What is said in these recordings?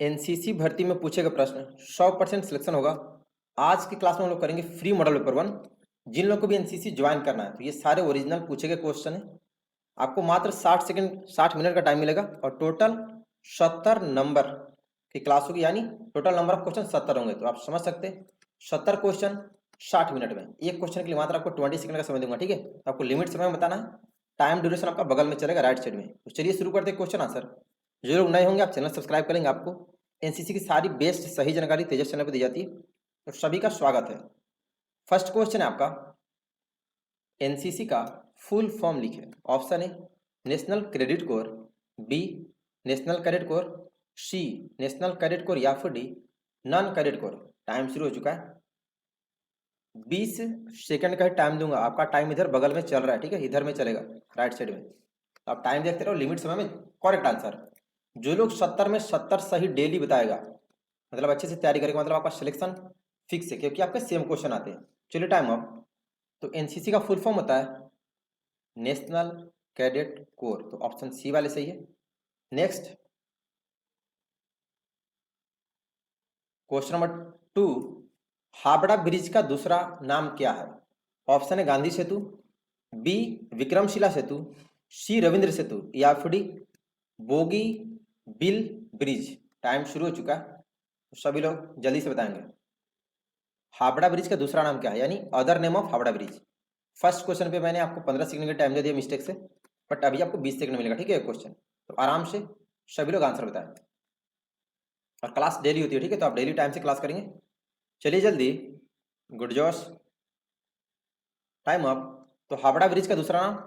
NCC भर्ती में पूछे गए प्रश्न 100% सिलेक्शन होगा। आज की क्लास में हम लोग करेंगे फ्री मॉडल पेपर 1। जिन लोगों को भी एनसीसी ज्वाइन करना है तो ये सारे ओरिजिनल पूछे गए क्वेश्चन है। आपको मात्र 60 मिनट का टाइम मिलेगा और टोटल 70 नंबर की क्लास होगी, यानी टोटल नंबर ऑफ क्वेश्चन 70 होंगे। तो आप समझ सकते हैं 70 क्वेश्चन 60 मिनट में। एक क्वेश्चन के लिए मात्र आपको 20 सेकंड का समय दूंगा, ठीक है। तो आपको लिमिट समय बताना है। टाइम ड्यूरेशन आपका बगल में चलेगा, राइट साइड में। तो चलिए शुरू करते हैं क्वेश्चन आंसर। जो लोग नए होंगे आप चैनल सब्सक्राइब करेंगे, आपको एनसीसी की सारी बेस्ट सही जानकारी तेजस चैनल पर दी जाती है। तो सभी का स्वागत है। फर्स्ट क्वेश्चन है आपका, एनसीसी का फुल फॉर्म लिखे। Option A National Credit Corps, B National Cadet Corps, C National Cadet Corps या फिर D Non Cadet Corps. Time शुरू हो चुका है। 20 सेकंड का ही टाइम दूंगा। आपका टाइम इधर बगल में चल रहा है, ठीक है, इधर में चलेगा, राइट साइड में। तो आप टाइम देखते रहो, लिमिट समय में करेक्ट आंसर। जो लोग 70 में 70 सही डेली बताएगा, मतलब अच्छे से तैयारी करेगा, मतलब आपका सिलेक्शन फिक्स है, क्योंकि आपके सेम क्वेश्चन आते हैं। चलिए टाइम अप। तो एनसीसी का फुल फॉर्म होता है नेशनल कैडेट कोर, तो ऑप्शन सी वाले सही है। Next question number 2, Howrah bridge का दूसरा नाम क्या है? ऑप्शन है गांधी सेतु, बी विक्रमशिला सेतु, सी रविंद्र सेतु या फिर D bogie bill bridge. Time शुरू हो चुका है, तो सभी लोग जल्दी से बताएंगे हावड़ा ब्रिज का दूसरा नाम क्या है, यानी other name of Howrah bridge. First question पे मैंने आपको 15 सेकंड का टाइम दे दिया मिस्टेक से, बट अभी आपको 20 सेकंड मिलेगा, ठीक है क्वेश्चन। तो आराम से सभी लोग आंसर बताएं। और क्लास डेली होती है, ठीक है, तो आप डेली टाइम से क्लास करेंगे। चलिए जल्दी, गुड जॉस, टाइम अप। तो हावड़ा ब्रिज का दूसरा नाम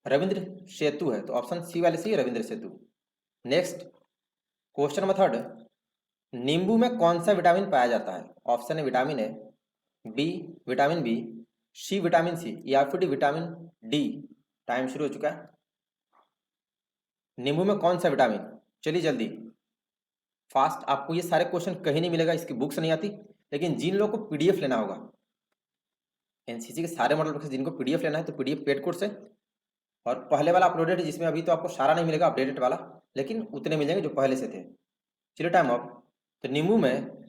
रविंद्र सेतु है, तो ऑप्शन सी वाले सी रविंद्र सेतु। नेक्स्ट क्वेश्चन नंबर 3, नींबू में कौन सा विटामिन पाया जाता है? ऑप्शन है vitamin A, B vitamin B, C vitamin C या फिर डी विटामिन डी। टाइम शुरू हो चुका है। नींबू में कौन सा विटामिन? चलिए जल्दी फास्ट। आपको ये सारे क्वेश्चन कहीं नहीं मिलेगा, इसकी बुक्स नहीं आती, लेकिन जिन लोगों को पीडीएफ लेना होगा एनसीसी के सारे मॉडल बुक्स, जिनको पीडीएफ लेना है तो पीडीएफ पेड कोर्स है। और पहले वाला अपलोडेड है, जिसमें अभी तो आपको सारा नहीं मिलेगा अपडेटेड वाला, लेकिन उतने मिलेंगे जो पहले से थे। चलिए टाइम अप। तो नींबू में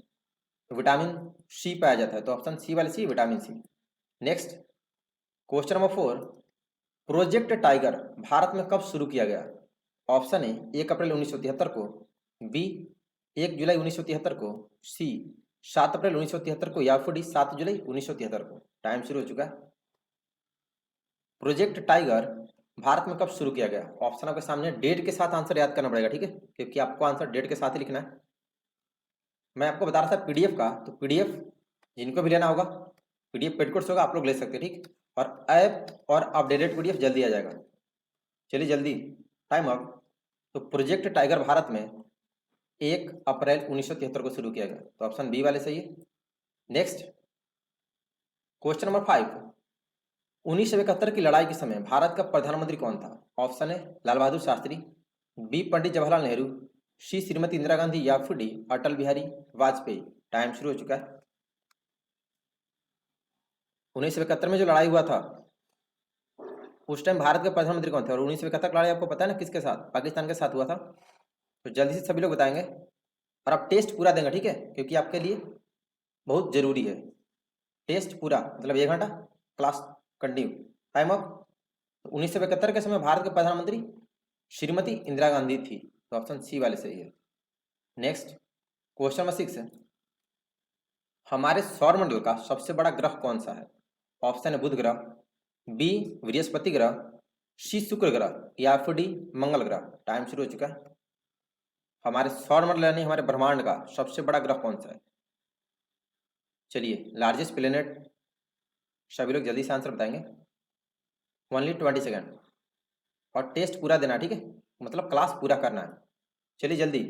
विटामिन सी पाया जाता है, तो ऑप्शन सी वाले C vitamin C. Next question number 4, Project Tiger भारत में कब शुरू किया गया? ऑप्शन ए 1 अप्रैल 1973 को, बी 1 जुलाई 1973 को, सी 7 अप्रैल 1973 को या फिर डी 7 जुलाई 1973 को। टाइम शुरू हो चुका है। प्रोजेक्ट टाइगर भारत में कब शुरू किया गया? ऑप्शन आपके सामने, डेट के साथ आंसर याद करना पड़ेगा, ठीक है, क्योंकि आपको आंसर डेट के साथ ही लिखना है। मैं आपको बता रहा था पीडीएफ का, तो पीडीएफ जिनको भी लेना होगा पीडीएफ पेड कोर्स होगा, आप लोग ले सकते हैं, ठीक। और ऐप और अपडेटेड पीडीएफ जल्दी आ जाएगा। चलिए जल्दी, टाइम अप। तो प्रोजेक्ट टाइगर भारत में 1 अप्रैल 1973 को शुरू किया गया, तो ऑप्शन बी वाले सही है। नेक्स्ट क्वेश्चन नंबर 5, 1971 की लड़ाई के समय भारत का प्रधानमंत्री कौन था? ऑप्शन है लाल बहादुर शास्त्री, बी पंडित जवाहरलाल नेहरू, सी श्रीमती इंदिरा गांधी या फिर डी अटल बिहारी वाजपेयी। टाइम शुरू हो चुका है। 1971 में जो लड़ाई हुआ था उस टाइम भारत के प्रधानमंत्री कौन थे? और 1971 लड़ाई आपको पता है ना किसके साथ? पाकिस्तान के साथ हुआ था। तो जल्दी से सभी लोग बताएंगे और आप टेस्ट पूरा देंगे, ठीक है, क्योंकि आपके लिए बहुत जरूरी है। टेस्ट पूरा मतलब 1 घंटा क्लास कंटिन्यू। Time up. तो 1971 के समय भारत के प्रधानमंत्री श्रीमती इंदिरा गांधी थी, तो ऑप्शन सी वाले सही है। नेक्स्ट क्वेश्चन नंबर 6, हमारे सौरमंडल का सबसे बड़ा ग्रह कौन सा है? ऑप्शन है बुध ग्रह, बी बृहस्पति ग्रह, सी शुक्र ग्रह या फिर डी मंगल ग्रह। टाइम शुरू हो चुका है। हमारे सौरमंडल यानी हमारे ब्रह्मांड का सबसे बड़ा ग्रह कौन सा है? चलिए लार्जेस्ट प्लेनेट, सभी लोग जल्दी से आंसर बताएंगे। ओनली 20 सेकेंड और टेस्ट पूरा देना, ठीक है, मतलब क्लास पूरा करना है। चलिए जल्दी,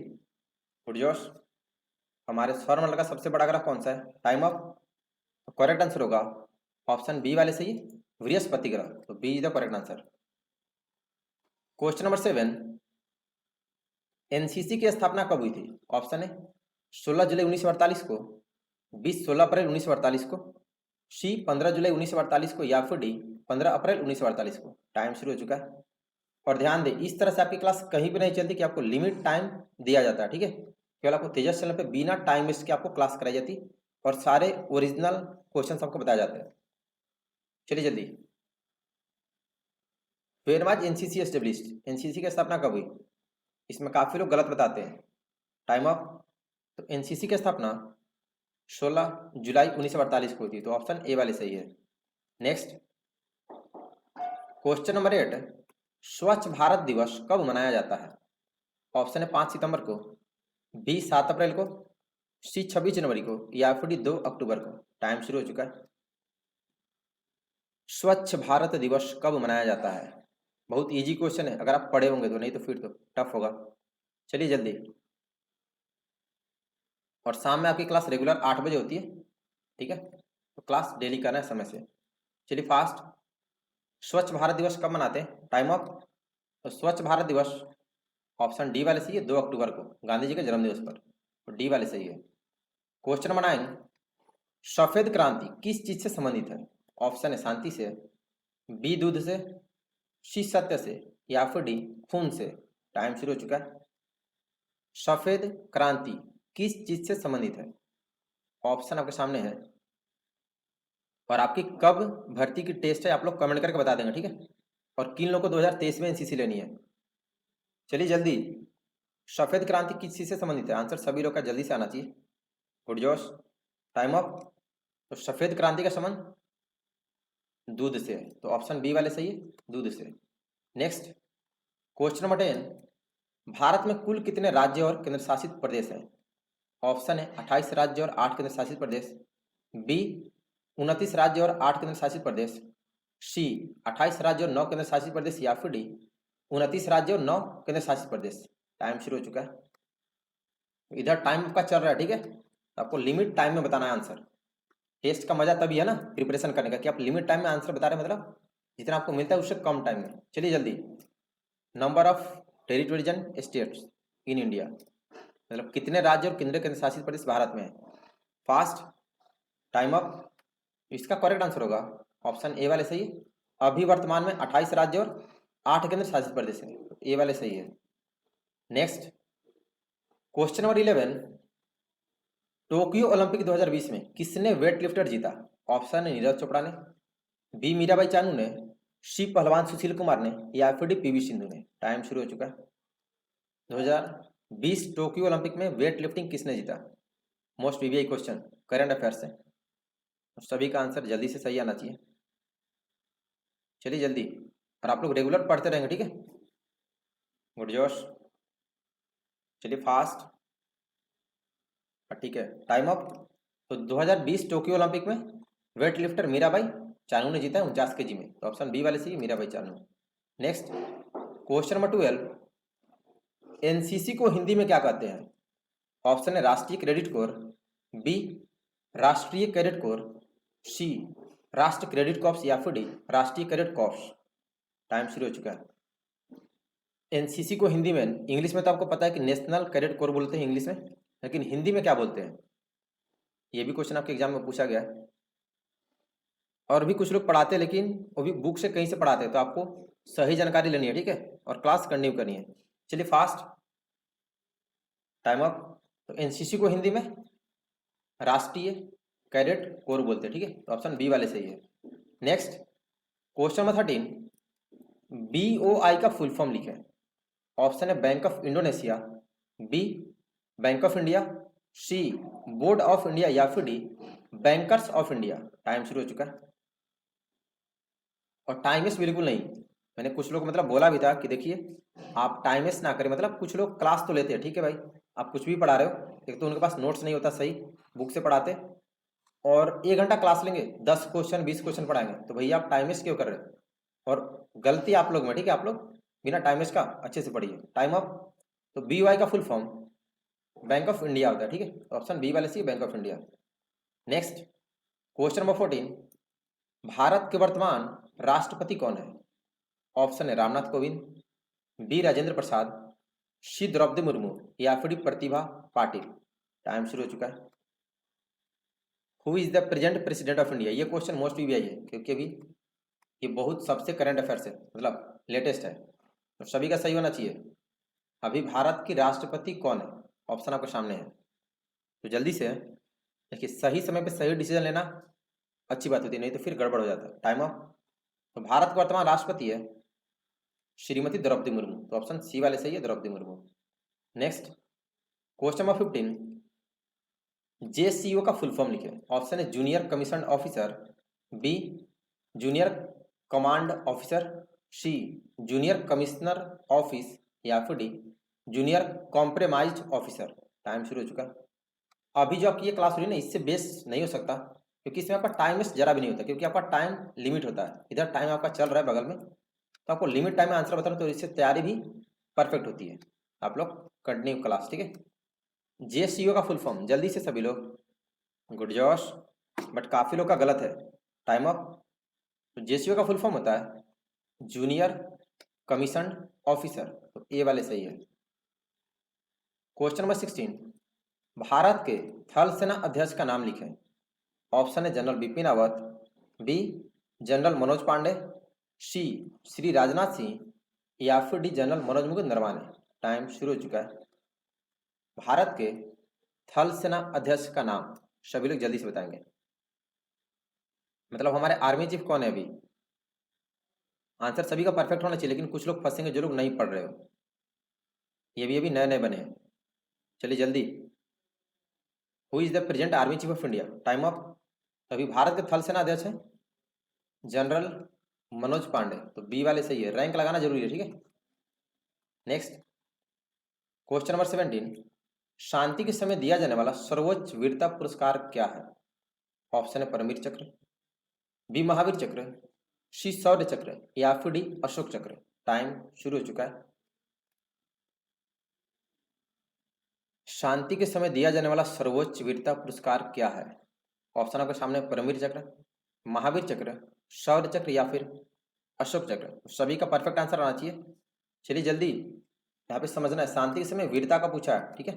गुड जोश। हमारे सौरमंडल का सबसे बड़ा ग्रह कौन सा है? Time up. तो करेक्ट आंसर होगा ऑप्शन बी वाले सही, बृहस्पति ग्रह, तो B is the correct answer. Question number 7, NCC की स्थापना कब हुई थी? ऑप्शन है 16 जुलाई 1948 को, बी 16 अप्रैल 1948 को, सी 15 जुलाई 1948 को या फिर डी 15 अप्रैल 1948 को। टाइम शुरू हो चुका है। और ध्यान दें, इस तरह से आपकी क्लास कहीं भी नहीं चलती कि आपको लिमिट टाइम दिया जाता है, ठीक है। केवल आपको तेजस चैनल पे बिना टाइम वेस्ट के आपको क्लास कराई जाती और सारे ओरिजिनल क्वेश्चन आपको बताए जाते हैं। चलिए जल्दी, where was NCC established, NCC की स्थापना कब हुई? इसमें काफी लोग गलत बताते हैं। Time of. तो एनसीसी की स्थापना 16 जुलाई 1948 को हुई थी, तो ऑप्शन ए वाले सही है। नेक्स्ट, क्वेश्चन नंबर 8, स्वच्छ भारत दिवस कब मनाया जाता है? ऑप्शन है 5 सितंबर को, बी 7 अप्रैल को, सी 26 जनवरी को, या फिर डी 2 अक्टूबर को। टाइम शुरू हो चुका है। स्वच्छ भारत दिवस कब मनाया जाता है? बहुत इजी क्वेश्चन है, अगर आप पढ़े होंगे तो, नहीं तो फिर तो टफ होगा। चलिए जल्दी, और शाम में आपकी क्लास रेगुलर 8 बजे होती है, ठीक है, तो क्लास डेली करना है समय से। चलिए फास्ट, स्वच्छ भारत दिवस कब मनाते हैं? Time of. तो स्वच्छ भारत दिवस ऑप्शन डी वाले सही है, 2 अक्टूबर को, गांधी जी के जन्मदिवस पर, तो डी वाले सही है। क्वेश्चन नंबर 9, सफेद क्रांति किस चीज से संबंधित है? ऑप्शन है शांति से, बी दूध से, सी सत्य से, या फिर डी खून से। टाइम शुरू हो चुका है। सफेद क्रांति किस चीज से संबंधित है? ऑप्शन आपके सामने है, और आपकी कब भर्ती की टेस्ट है आप लोग कमेंट करके बता देंगे, ठीक है। और किन लोगों को 2023 में एनसीसी लेनी है? चलिए जल्दी, सफेद क्रांति किस चीज से संबंधित है? आंसर सभी लोग का जल्दी से आना चाहिए। गुड जोश, टाइम अप। तो सफेद क्रांति का संबंध दूध से है, तो ऑप्शन बी वाले सही है, दूध से। नेक्स्ट, क्वेश्चन नंबर 10, भारत में कुल कितने राज्य और केंद्र शासित प्रदेश हैं? ऑप्शन है 28 राज्य और 8 केंद्र शासित प्रदेश, बी 29 राज्य और 8 केंद्र शासित प्रदेश, सी 28 राज्य और 9 केंद्र शासित प्रदेश, या फिर डी 29 राज्य और 9 केंद्र शासित प्रदेश। टाइम शुरू हो चुका है। इधर टाइम आपका चल रहा है, ठीक है, तो आपको लिमिट टाइम में बताना है आंसर। टेस्ट का मजा तभी है ना प्रिपरेशन करने का, कि आप लिमिट टाइम में आंसर बता रहे हैं, मतलब जितना आपको मिलता है उससे कम टाइम में। चलिए जल्दी, number of territories and states in India, मतलब कितने राज्य और केंद्र शासित प्रदेश भारत में है। Fast, time up. इसका करेक्ट आंसर होगा ऑप्शन ए वाले सही है, अभी वर्तमान में 28 राज्य और 8 केंद्र शासित प्रदेश है, ए वाले सही है। Next, question number 11, Tokyo Olympic 2020 में किसने वेट लिफ्टर जीता? ऑप्शन है नीरज चोपड़ा ने, बी मीराबाई चानू ने, सी पहलवान सुशील कुमार ने, या फिर डी पीवी सिंधु ने। टाइम शुरू हो चुका है। 2020 टोक्यो ओलंपिक में वेट लिफ्टिंग किसने जीता? Most VVI question, current affairs है, सभी का आंसर जल्दी से सही आना चाहिए। चलिए जल्दी, और आप लोग रेगुलर पढ़ते रहेंगे, ठीक है। गुड जोश, चलिए फास्ट, ठीक है, टाइम अप। तो 2020 टोक्यो ओलंपिक में वेट लिफ्टर मीराबाई चानू ने जीता है 49 केजी में, तो ऑप्शन बी वाले सही, Mirabai Chanu. Next, question number 12, NCC को हिंदी में क्या कहते हैं? ऑप्शन है राष्ट्रीय क्रेडिट कोर, बी राष्ट्रीय कैडेट कोर, सी राष्ट्र क्रेडिट कॉर्प्स, या फिर डी राष्ट्रीय कैडेट कॉर्प्स। टाइम शुरू हो चुका है। एनसीसी को हिंदी में, इंग्लिश में तो आपको पता है कि नेशनल कैडेट कोर बोलते हैं इंग्लिश में, लेकिन हिंदी में क्या बोलते हैं? ये भी क्वेश्चन आपके एग्जाम में पूछा गया है, और भी कुछ लोग पढ़ाते हैं, लेकिन वो भी बुक से कहीं से पढ़ाते हैं, तो आपको सही जानकारी लेनी है, ठीक है, और क्लास कंटिन्यू करनी है। चलिए फास्ट, टाइम अप। तो एनसीसी को हिंदी में राष्ट्रीय कैडेट कोर बोलते हैं, ठीक है, तो ऑप्शन बी वाले सही है। नेक्स्ट, क्वेश्चन नंबर 13, बीओआई का फुल फॉर्म लिखें। ऑप्शन है Bank of Indonesia, B Bank of India, C Board of India, या फिर D Bankers of India. Time शुरू हो चुका है। और टाइम वेस्ट बिल्कुल नहीं, मैंने कुछ लोग मतलब बोला भी था कि देखिए आप टाइम वेस्ट ना करें, मतलब कुछ लोग क्लास तो लेते हैं, ठीक है भाई, आप कुछ भी पढ़ा रहे हो, एक तो उनके पास नोट्स नहीं होता सही, बुक से पढ़ाते, और 1 घंटा क्लास लेंगे, 10 क्वेश्चन 20 क्वेश्चन पढ़ाएंगे, तो भैया आप टाइम वेस्ट क्यों कर रहे हो? और गलती आप लोग में, ठीक है, आप लोग बिना टाइम वेस्ट का अच्छे से पढ़िए। Time up. तो बी वाई का full form bank of India होता है, ठीक है, ऑप्शन बी वाले C bank of India. Next, question number 14, Bharat के वर्तमान राष्ट्रपति कौन है? ऑप्शन है रामनाथ कोविंद, बी राजेंद्र प्रसाद, सी द्रौपदी मुर्मू, या फिर प्रतिभा पाटिल। टाइम शुरू हो चुका है। Who is the present president of India? ये क्वेश्चन मोस्ट भी आई है, क्योंकि अभी ये बहुत सबसे करंट अफेयर्स है, मतलब लेटेस्ट है। तो सभी का सही होना चाहिए। अभी भारत की राष्ट्रपति कौन है? ऑप्शन आपके सामने है, तो जल्दी से देखिए, सही समय पे सही डिसीजन लेना अच्छी बात होती है, नहीं तो फिर गड़बड़ हो जाता है। Time of. तो भारत का वर्तमान राष्ट्रपति है श्रीमती द्रौपदी मुर्मू, तो ऑप्शन सी वाले सही है, Draupadi Murmu. Next, question number 15, JCO का फुल फॉर्म लिखे। ऑप्शन है Junior Commission Officer, B Junior Command Officer, C Junior Commissioner Office, या फिर D Junior Compromise Officer. Time शुरू हो चुका है। अभी जो आपकी ये क्लास हो रही है ना, इससे बेस नहीं हो सकता, क्योंकि इसमें आपका टाइम वेस्ट जरा भी नहीं होता, क्योंकि आपका टाइम लिमिट होता है। इधर टाइम आपका चल रहा है बगल में, तो आपको लिमिट टाइम में आंसर बता रहा हूं, तो इससे तैयारी भी परफेक्ट होती है। आप लोग कंटिन्यू क्लास, ठीक है। जेसीओ का फुल फॉर्म जल्दी से सभी लोग। गुड जॉश, बट काफी लोग का गलत है। Time up. तो जेसीओ का फुल फॉर्म होता है जूनियर कमीशन ऑफिसर, तो ए वाले सही है। क्वेश्चन नंबर 16, भारत के थल सेना अध्यक्ष का नाम लिखें। ऑप्शन है general Bipin Rawat, B general Manoj Pande, C Shri Rajnath Singh, या फिर D general Manoj Mukund Naravane. Time शुरू हो चुका है। भारत के थल सेना अध्यक्ष का नाम सभी लोग जल्दी से बताएंगे। मतलब हमारे आर्मी चीफ कौन है अभी? आंसर सभी का परफेक्ट होना चाहिए, लेकिन कुछ लोग फंसेंगे जो लोग नहीं पढ़ रहे हो। ये भी अभी नए नए बने हैं। चलिए जल्दी। Who is the present army chief of India? Time up. अभी भारत के थल सेना अध्यक्ष हैं जनरल मनोज पांडे, तो बी वाले सही है। रैंक लगाना जरूरी है, ठीक है। नेक्स्ट, क्वेश्चन नंबर 17, शांति के समय दिया जाने वाला सर्वोच्च वीरता पुरस्कार क्या है? ऑप्शन है परमवीर चक्र, बी महावीर चक्र, सी शौर्य चक्र, या फिर डी अशोक चक्र। टाइम शुरू हो चुका है। शांति के समय दिया जाने वाला सर्वोच्च वीरता पुरस्कार क्या है? ऑप्शन आपके सामने, परमवीर चक्र, महावीर चक्र, शौर्य चक्र, या फिर अशोक चक्र। सभी का परफेक्ट आंसर आना चाहिए। चलिए जल्दी, यहाँ पे समझना है, शांति के समय वीरता का पूछा है, ठीक है।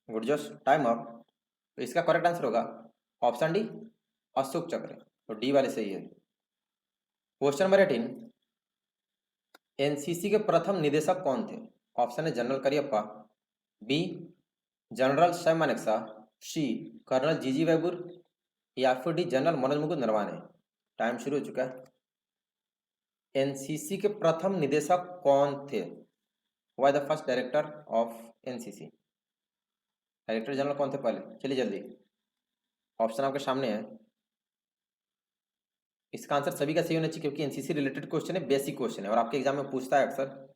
गुड जॉस, टाइम अप। तो इसका करेक्ट आंसर होगा ऑप्शन डी अशोक चक्र, तो डी वाले सही है। क्वेश्चन नंबर 18, एनसीसी के प्रथम निदेशक कौन थे? ऑप्शन है general Cariappa, B general Sam Manekshaw, C colonel GG Bewoor, या फिर D general Manoj Mukund Naravane. Time शुरू हो चुका है। एनसीसी के प्रथम निदेशक कौन थे? Why the first director of NCC? Director general कौन थे पहले? चलिए जल्दी, ऑप्शन आपके सामने है। इसका आंसर सभी का सही होना चाहिए, क्योंकि एनसीसी रिलेटेड क्वेश्चन है, बेसिक क्वेश्चन है और आपके एग्जाम में पूछता है अक्सर।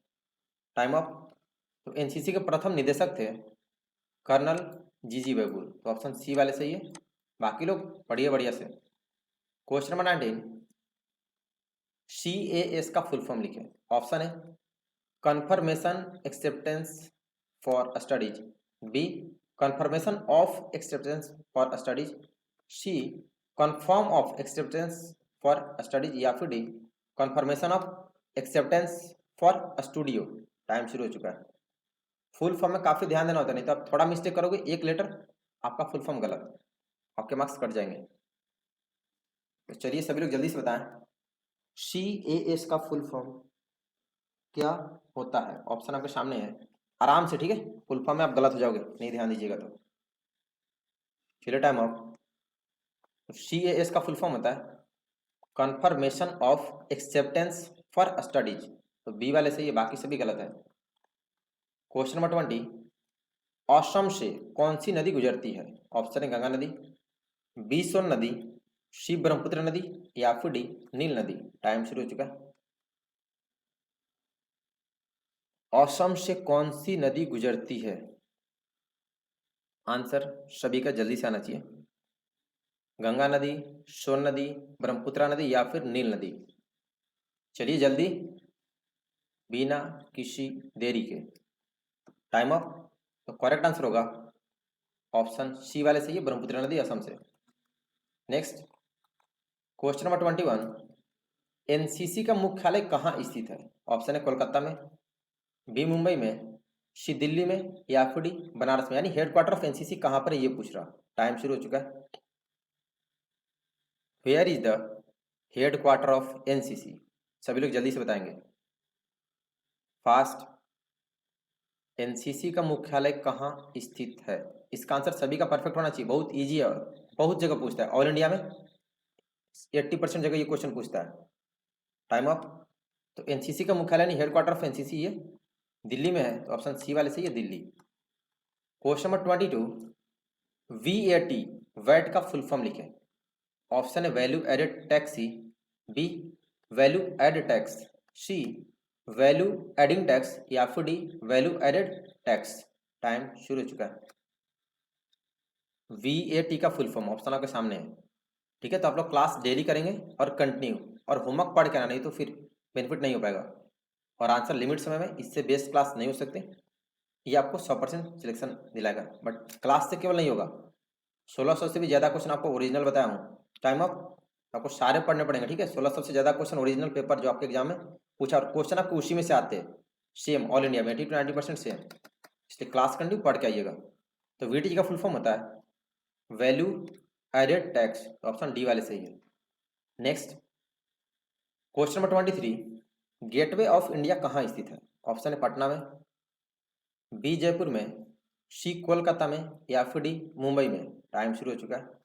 Time up. तो एनसीसी के प्रथम निदेशक थे कर्नल जीजी बैबुल, तो ऑप्शन सी वाले सही है। बाकी लोग पढ़िए बढ़िया से। क्वेश्चन नंबर 19, CAS का फुल फॉर्म लिखें। ऑप्शन है confirmation acceptance for studies, B confirmation of acceptance for studies, C confirm of acceptance for studies, या फिर D confirmation of acceptance for studio. Time शुरू हो चुका है। फुल फॉर्म में काफी ध्यान देना होता है, नहीं तो आप थोड़ा मिस्टेक करोगे, एक लेटर आपका फुल फॉर्म गलत, आपके मार्क्स कट जाएंगे। तो चलिए सभी लोग जल्दी से बताएं, CAS का फुल फॉर्म क्या होता है? ऑप्शन आपके सामने है, आराम से, ठीक है। फुल फॉर्म में आप गलत हो जाओगे, नहीं ध्यान दीजिएगा तो। चलिए टाइम ऑफ। CAS का फुल फॉर्म होता है conformation of acceptance for studies, तो बी वाले सही है, बाकी सभी गलत है। क्वेश्चन नंबर 20, असम से कौन सी नदी गुजरती है? ऑप्शन है गंगा नदी, बी सोन नदी, सी ब्रह्मपुत्र नदी, या फिर डी नील नदी। टाइम शुरू हो चुका है। असम से कौन सी नदी गुजरती है? आंसर सभी का जल्दी से आना चाहिए। गंगा नदी, सोन नदी, ब्रह्मपुत्र नदी, या फिर नील नदी। चलिए जल्दी, बिना किसी देरी के। Time up. तो करेक्ट आंसर होगा ऑप्शन सी वाले सही है, ब्रह्मपुत्र नदी असम से। नेक्स्ट, क्वेश्चन नंबर 21, एनसीसी का मुख्यालय कहाँ स्थित है? ऑप्शन है कोलकाता में, बी मुंबई में, सी दिल्ली में, या फिर डी बनारस में। यानी हेडक्वार्टर ऑफ एनसीसी कहाँ पर है ये पूछ रहा। टाइम शुरू हो चुका है। Where is the headquarter of NCC? सभी लोग जल्दी से बताएंगे। फास्ट, एनसीसी का मुख्यालय कहाँ स्थित है? इसका आंसर सभी का परफेक्ट होना चाहिए, बहुत इजी है, बहुत जगह पूछता है, ऑल इंडिया में 80% जगह ये क्वेश्चन पूछता है। Time up. तो एनसीसी का मुख्यालय नहीं, हेडक्वार्टर ऑफ एनसीसी ये दिल्ली में है, तो ऑप्शन सी वाले से ये Delhi. Question number 22, VAT, VAT का फुल फॉर्म लिखें। ऑप्शन है value added tax, C, B value add tax, C value adding tax, या फिर D value added tax. Time शुरू हो चुका है। VAT का फुल फॉर्म ऑप्शन आपके सामने है, ठीक है। तो आप लोग क्लास डेली करेंगे और कंटिन्यू, और होमवर्क पढ़ के आना, नहीं तो फिर बेनिफिट नहीं हो पाएगा। और आंसर लिमिट समय में, इससे बेस्ट क्लास नहीं हो सकते। ये आपको 100% सिलेक्शन दिलाएगा, बट क्लास से केवल नहीं होगा, 1600 से भी ज़्यादा क्वेश्चन आपको ओरिजिनल बताया हूँ। Time up. आपको सारे पढ़ने पड़ेंगे, ठीक है। 1600 से ज़्यादा क्वेश्चन ओरिजिनल पेपर जो आपके एग्जाम में पूछा, और क्वेश्चन आपको उसी में से आते हैं सेम, ऑल इंडिया में 80 to 90% सेम, इसलिए क्लास कंटिन्यू पढ़ के आइएगा। तो VT का फुल फॉर्म होता है वैल्यू एडेड टैक्स, तो ऑप्शन डी वाले सही है। Next question number 23, gateway of India कहाँ स्थित है? ऑप्शन है पटना में, बी जयपुर में, सी कोलकाता में, या फिर डी मुंबई में। टाइम शुरू हो चुका है।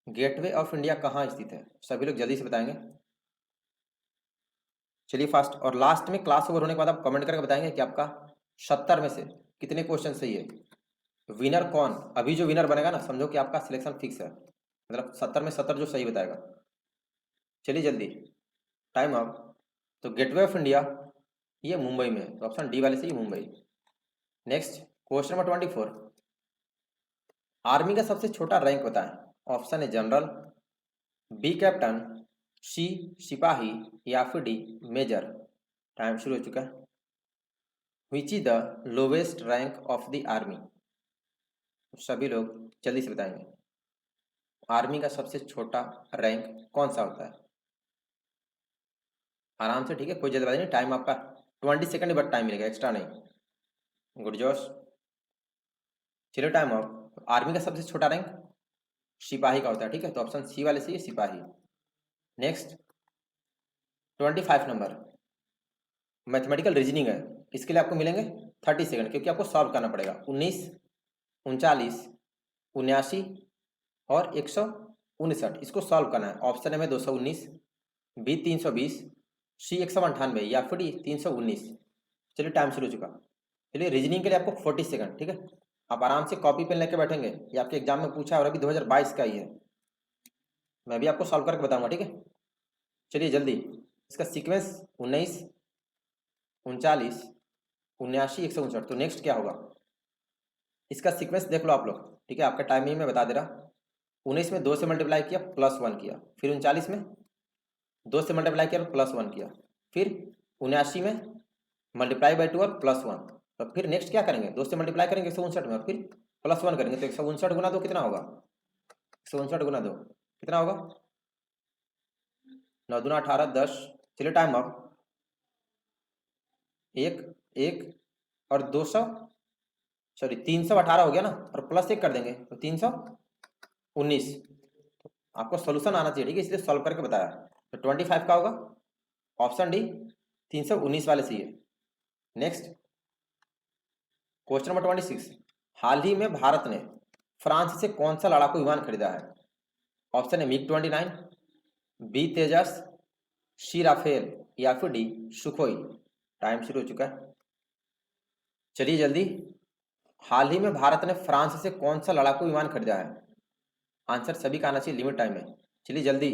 गेटवे ऑफ इंडिया कहाँ स्थित है? सभी लोग जल्दी से बताएंगे। चलिए फास्ट, और लास्ट में क्लास ओवर होने के बाद आप कमेंट करके बताएंगे कि आपका 70 में से कितने क्वेश्चन सही है। विनर कौन, अभी जो विनर बनेगा ना, समझो कि आपका सिलेक्शन फिक्स है, मतलब 70 में 70 जो सही बताएगा। चलिए जल्दी, टाइम अप। तो गेटवे ऑफ इंडिया ये मुंबई में है, तो ऑप्शन डी वाले से ही Mumbai. Next question number 24, army का सबसे छोटा रैंक बताएं। ऑप्शन है जनरल, बी कैप्टन, सी सिपाही, या फिर डी मेजर। टाइम शुरू हो चुका है। Which is the lowest rank of the army? सभी लोग जल्दी से बताएंगे, आर्मी का सबसे छोटा रैंक कौन सा होता है? आराम से, ठीक है, कोई जल्दबाजी नहीं। टाइम आपका 20 सेकंड बट टाइम मिलेगा, एक्स्ट्रा नहीं। गुड जोश। चलिए टाइम अप। आर्मी का सबसे छोटा रैंक सिपाही का होता है, ठीक है, तो ऑप्शन सी वाले से ये सिपाही। नेक्स्ट 25 नंबर मैथमेटिकल रीजनिंग है, इसके लिए आपको मिलेंगे 30 सेकंड, क्योंकि आपको सॉल्व करना पड़ेगा। 19, 39, 79 और 159, इसको सॉल्व करना है। ऑप्शन है में 219, बी 320, सी 198, या फिर डी 319। चलिए टाइम शुरू हो चुका। चलिए रीजनिंग के लिए आपको 40 सेकंड, ठीक है। आप आराम से कॉपी पेन लेके बैठेंगे, ये आपके एग्जाम में पूछा है, और अभी 2022 का ही है, मैं भी आपको सॉल्व करके बताऊंगा, ठीक है। चलिए जल्दी, इसका सीक्वेंस 19, 39, 79, 159, तो नेक्स्ट क्या होगा? इसका सीक्वेंस देख लो आप लोग, ठीक है, आपका टाइमिंग में बता दे रहा। 19 में 2 से मल्टीप्लाई किया, +1 किया, फिर 39 में 2 से मल्टीप्लाई किया, +1 किया, फिर 79 में मल्टीप्लाई बाई 2 और +1, तो फिर नेक्स्ट क्या करेंगे? 2 से मल्टीप्लाई करेंगे 159 में, और फिर +1 करेंगे, तो 159 गुना 2 कितना होगा? 159 गुना 2 कितना होगा? 9 दूना 18, 10। चलिए टाइम अप। एक एक और 200, सॉरी 318 हो गया ना, और +1 कर देंगे तो 319। आपको सोल्यूशन आना चाहिए, ठीक है, इसलिए सॉल्व करके बताया। तो 25 का होगा ऑप्शन डी, 319 वाले सी है। नेक्स्ट क्वेश्चन नंबर 26, हाल ही में भारत ने फ्रांस से कौन सा लड़ाकू विमान खरीदा है? ऑप्शन है MiG-29, बी तेजस, सी राफेल, या फिर डी सुखोई। टाइम शुरू हो चुका है। चलिए जल्दी, हाल ही में भारत ने फ्रांस से कौन सा लड़ाकू विमान खरीदा है? आंसर सभी का आना चाहिए, लिमिट टाइम में। चलिए जल्दी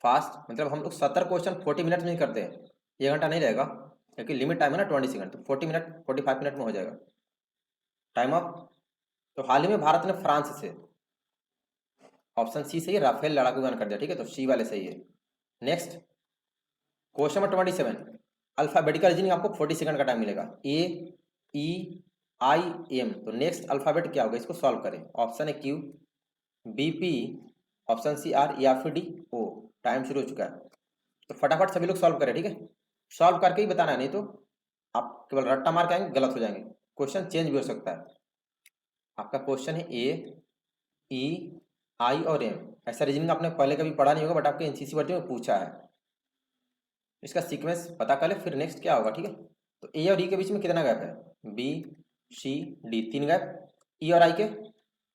फास्ट, मतलब हम लोग 70 क्वेश्चन 40 मिनट में ही करते हैं, 1 घंटा नहीं रहेगा, क्योंकि लिमिट टाइम है ना 20 सेकंड, तो 40 मिनट 45 मिनट में हो जाएगा। Time up. तो हाल ही में भारत ने फ्रांस से, ऑप्शन सी सही है, राफेल लड़ाकू विमान कर दिया, ठीक है, तो सी वाले सही है। Next question number 27, alphabetical reasoning आपको 40 सेकंड का टाइम मिलेगा। AEIM, तो नेक्स्ट अल्फाबेट क्या होगा, इसको सॉल्व करें। ऑप्शन है Q, BP, option C R, या फिर D O। टाइम शुरू हो चुका है, तो फटाफट सभी लोग सॉल्व करें, ठीक है, सॉल्व करके ही बताना है, नहीं तो आप केवल रट्टा मार के आएंगे, गलत हो जाएंगे, क्वेश्चन चेंज भी हो सकता है। आपका क्वेश्चन है AEI और M, ऐसा रीजनिंग आपने पहले कभी पढ़ा नहीं होगा, बट आपके NCC भर्ती में पूछा है। इसका सीक्वेंस पता कर ले, फिर नेक्स्ट क्या होगा, ठीक है। तो ए और ई के बीच में कितना गैप है, बी सी डी 3 गैप, ई और आई के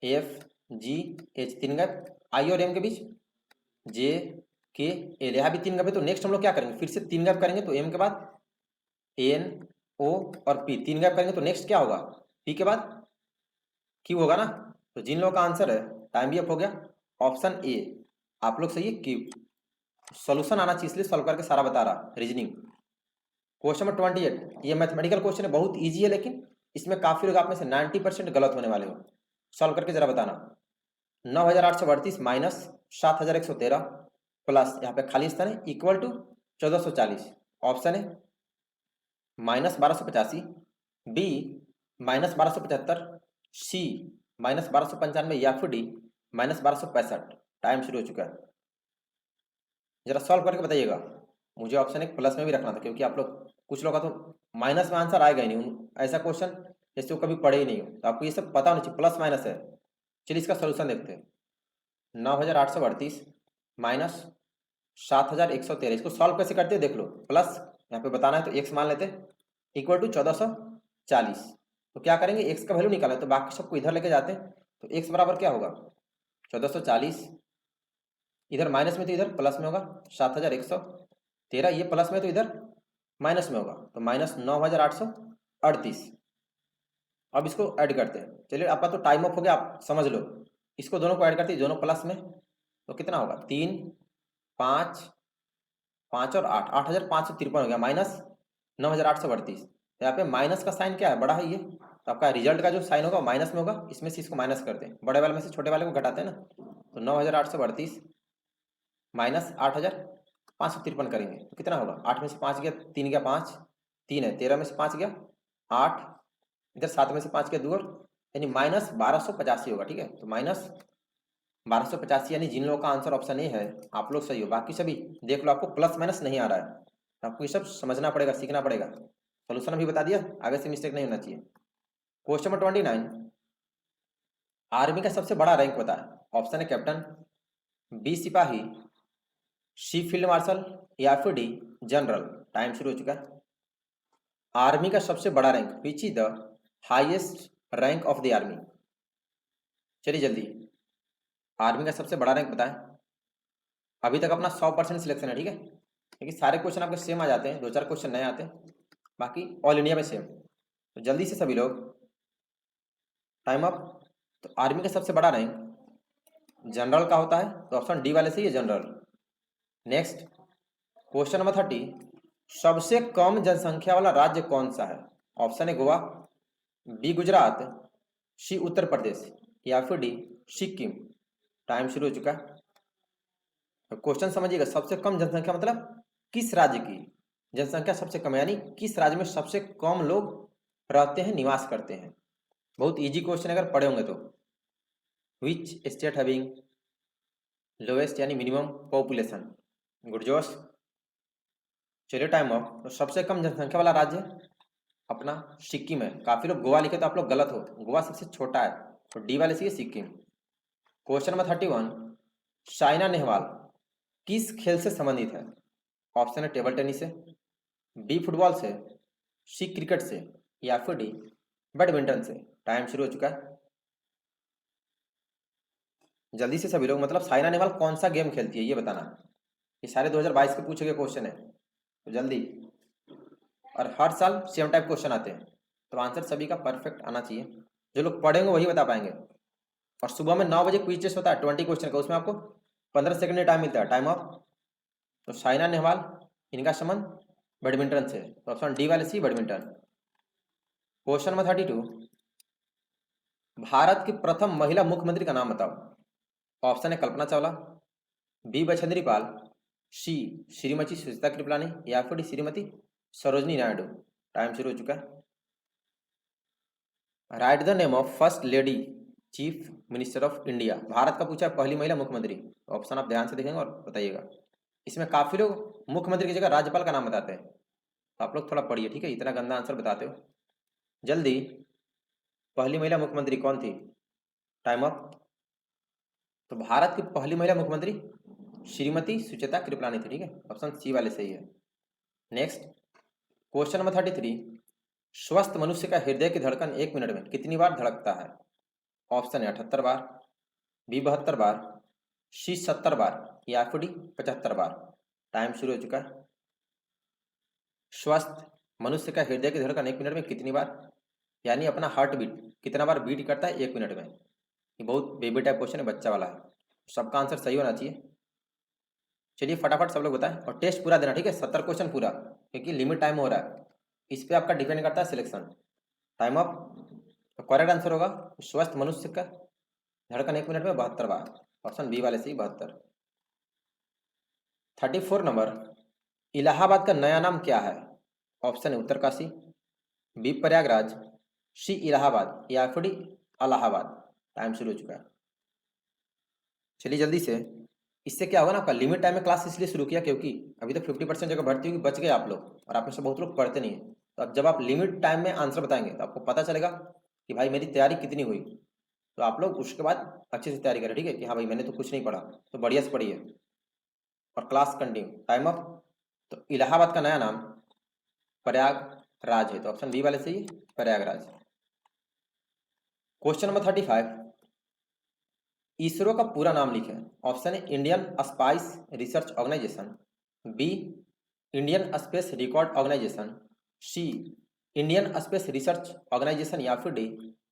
एफ जी एच 3 गैप, आई और एम के बीच जे के एल, यहाँ भी 3 गैप है। तो नेक्स्ट हम लोग क्या करेंगे, फिर से 3 गैप करेंगे, तो एम के बाद एन ओ और पी 3 गैप करेंगे, तो नेक्स्ट क्या होगा, पी के बाद क्यू होगा ना। तो जिन लोगों का आंसर है, टाइम भी अप हो गया, ऑप्शन ए आप लोग सही है, क्यू। सॉल्यूशन आना चाहिए, इसलिए सॉल्व करके सारा बता रहा रीजनिंग। क्वेश्चन नंबर 28, ये मैथमेटिकल क्वेश्चन है, बहुत इजी है, लेकिन इसमें काफी लोग आप में से 90% गलत होने वाले हो। सॉल्व करके जरा बताना। 9838 माइनस 7113 प्लस यहाँ पे खाली स्थान है इक्वल टू 1440। ऑप्शन है माइनस 1285, बी माइनस 1275, सी माइनस 1295 या फिर डी माइनस 1265। टाइम शुरू हो चुका है, जरा सॉल्व करके बताइएगा। मुझे ऑप्शन एक प्लस में भी रखना था, क्योंकि आप लोग कुछ लोग का तो माइनस में आंसर आएगा ही नहीं, ऐसा क्वेश्चन जैसे वो कभी पढ़े ही नहीं हो, तो आपको ये सब पता होना चाहिए प्लस माइनस है। चलिए इसका सोल्यूशन देखते हैं। 9838 माइनस 7113, इसको सॉल्व कैसे करते हैं देख लो। प्लस यहाँ पे बताना है तो एक्स मान लेते हैं इक्वल टू 1440। तो क्या करेंगे, एक्स का वैल्यू निकाला, तो बाकी सबको इधर लेके जाते हैं। तो एक्स बराबर क्या होगा 1440, इधर माइनस में तो इधर प्लस में होगा 7113, ये प्लस में तो इधर माइनस में होगा, तो माइनस 9838। अब इसको ऐड करते हैं। चलिए आपका तो टाइम ऑफ हो गया, आप समझ लो। इसको दोनों को ऐड करते हैं, दोनों प्लस में, तो कितना होगा 3 5 5 और 8, 8553 हो गया, माइनस 9838। यहाँ पे माइनस का साइन क्या है, बड़ा है ये, तो आपका रिजल्ट का जो साइन होगा माइनस में होगा, इसमें से इसको माइनस करते हैं, बड़े वाले में से छोटे वाले को घटाते हैं ना। तो 9838 माइनस 8553 करेंगे, तो कितना होगा, 8 में से 5 गया, 3 गया 5, 3 है, 13 में से 5 गया 8, इधर 7 में से 5 गया 2, और यानी माइनस 1285 होगा, ठीक है। तो माइनस 1285, यानी जिन लोगों का आंसर ऑप्शन ए है आप लोग सही हो, बाकी सभी देख लो आपको प्लस माइनस नहीं आ रहा है, तो आपको ये सब समझना पड़ेगा, सीखना पड़ेगा। सोल्यूशन अभी बता दिया, आगे से मिस्टेक नहीं होना चाहिए। क्वेश्चन नंबर 29, आर्मी का सबसे बड़ा रैंक बताया। ऑप्शन है कैप्टन, बी सिपाही, सी फील्ड मार्शल या फिर डी जनरल। टाइम शुरू हो चुका है। आर्मी का सबसे बड़ा rank, which is the highest rank of the army. चलिए जल्दी, आर्मी का सबसे बड़ा रैंक बताएं। अभी तक अपना 100% सिलेक्शन है, ठीक है, क्योंकि सारे क्वेश्चन आपके सेम आ जाते हैं, 2-4 क्वेश्चन नए आते हैं, बाकी ऑल इंडिया में सेम। तो जल्दी से सभी लोग, टाइम अप। तो आर्मी का सबसे बड़ा रैंक जनरल का होता है, तो ऑप्शन डी वाले से ही है जनरल। नेक्स्ट क्वेश्चन नंबर 30, सबसे कम जनसंख्या वाला राज्य कौन सा है। ऑप्शन है गोवा, बी गुजरात, सी उत्तर प्रदेश या फिर डी सिक्किम। टाइम शुरू हो चुका है। तो क्वेश्चन समझिएगा, सबसे कम जनसंख्या मतलब किस राज्य की जनसंख्या सबसे कम है, यानी किस राज्य में सबसे कम लोग रहते हैं, निवास करते हैं। बहुत इजी क्वेश्चन अगर पढ़े होंगे तो। विच स्टेट हैविंग लोएस्ट यानी मिनिमम पॉपुलेशन, गुडजोश। चलिए टाइम ऑफ। तो सबसे कम जनसंख्या वाला राज्य अपना सिक्किम है। काफी लोग गोवा लिखे, तो आप लोग गलत हो, गोवा सबसे छोटा है, तो डी वाले से सिक्किम। क्वेश्चन नंबर 31, साइना नेहवाल किस खेल से संबंधित है। ऑप्शन है टेबल टेनिस से, बी फुटबॉल से, सी क्रिकेट से या फिर डी बैडमिंटन से। टाइम शुरू हो चुका है, जल्दी से सभी लोग, मतलब साइना नेहवाल कौन सा गेम खेलती है ये बताना। ये सारे 2022 के पूछे गए क्वेश्चन है, तो जल्दी। और हर साल सेम टाइप क्वेश्चन आते हैं, तो आंसर सभी का परफेक्ट आना चाहिए। जो लोग पढ़ेंगे वही बता पाएंगे। और सुबह में 9 बजे क्विज टेस्ट होता है 20 क्वेश्चन का, उसमें आपको 15 सेकंड टाइम मिलता है, टाइम ऑफ। तो साइना नेहवाल, इनका संबंध बैडमिंटन से, तो ऑप्शन डी वाले सी बैडमिंटन। क्वेश्चन नंबर 32, भारत की प्रथम महिला मुख्यमंत्री का नाम बताओ। ऑप्शन है कल्पना चावला, बी बछेंद्री पाल, सी श्रीमती सुचिता कृपलानी या फिर श्रीमती सरोजनी नायडू। टाइम शुरू हो चुका है। Right the name of first lady chief minister of India. Bharat का पूछा पहली महिला मुख्यमंत्री। ऑप्शन आप ध्यान से देखेंगे और बताइएगा। इसमें काफी लोग मुख्यमंत्री की जगह राज्यपाल का नाम बताते हैं, तो आप लोग थोड़ा पढ़िए, ठीक है, इतना गंदा आंसर बताते हो। जल्दी, पहली महिला मुख्यमंत्री कौन थी। Time up. तो भारत की पहली महिला मुख्यमंत्री श्रीमती सुचिता कृपलानी थी, ठीक है, ऑप्शन सी वाले सही है। नेक्स्ट क्वेश्चन नंबर 33, स्वस्थ मनुष्य का हृदय की धड़कन 1 मिनट में कितनी बार धड़कता है? ऑप्शन है 78 बार, बी 72 बार, सी 70 बार या फिर डी 75 बार। टाइम शुरू हो चुका है। स्वस्थ मनुष्य का हृदय की धड़कन 1 मिनट में कितनी बार, यानी अपना हार्ट बीट कितना बार बीट करता है 1 मिनट में। ये बहुत बेबी टाइप क्वेश्चन है, बच्चा वाला है, सबका आंसर सही होना चाहिए। चलिए फटाफट सब लोग बताएं और टेस्ट पूरा देना, ठीक है, 70 क्वेश्चन पूरा, क्योंकि लिमिट टाइम हो रहा है, इस पे आपका डिपेंड करता है सिलेक्शन। Time up. तो करेक्ट आंसर होगा स्वस्थ मनुष्य का धड़कन 1 मिनट में 72 बार, ऑप्शन बी वाले से ही 72। 34 नंबर, इलाहाबाद का नया नाम क्या है? ऑप्शन है उत्तरकाशी, बी प्रयागराज, सी इलाहाबाद या फिर डी अलाहाबाद। टाइम शुरू हो चुका है। चलिए जल्दी से, इससे क्या होगा ना, आपका लिमिट टाइम में क्लास इसलिए शुरू किया क्योंकि अभी तक 50% जगह भर्ती हुई, बच गए आप लोग, और आप में से बहुत लोग पढ़ते नहीं है। तो अब जब आप लिमिट टाइम में आंसर बताएंगे तो आपको पता चलेगा कि भाई मेरी तैयारी कितनी हुई। तो आप लोग उसके बाद अच्छे से तैयारी करें, ठीक है, कि हाँ भाई मैंने तो कुछ नहीं पढ़ा, तो बढ़िया से पढ़िए और क्लास कंटिन्यू। Time up. तो इलाहाबाद का नया नाम प्रयागराज है, तो ऑप्शन बी वाले सही है, प्रयागराज। क्वेश्चन नंबर 35, इसरो का पूरा नाम लिखें। ऑप्शन है Indian spice research organisation, B Indian space record organisation, C Indian space research organisation या फिर D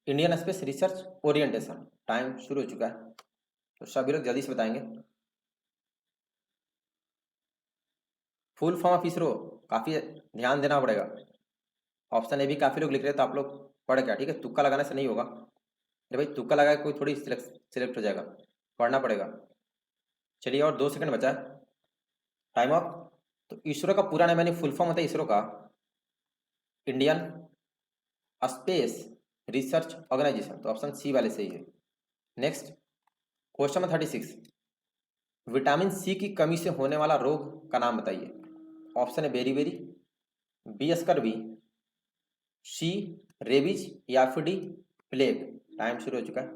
Indian space research orientation. Time शुरू हो चुका है, तो सभी लोग जल्दी से बताएंगे। फुल फॉर्म ऑफ इसरो काफी ध्यान देना पड़ेगा। ऑप्शन ए भी काफी लोग लिख रहे हैं, तो आप लोग पढ़ क्या, ठीक है, तुक्का लगाने से नहीं होगा। अरे भाई तुक्का लगा के कोई थोड़ी सिलेक्ट हो जाएगा, पढ़ना पड़ेगा। चलिए और 2 सेकंड बचा है, टाइम अप। तो इसरो का पूरा नाम यानी फुल फॉर्म होता है इसरो का इंडियन स्पेस रिसर्च ऑर्गेनाइजेशन, तो ऑप्शन सी वाले सही है। Next question number 36, vitamin C की कमी से होने वाला रोग का नाम बताइए। ऑप्शन है बेरी, बी स्कर्वी, सी रेबीज या फिर डी प्लेग। टाइम शुरू हो चुका है।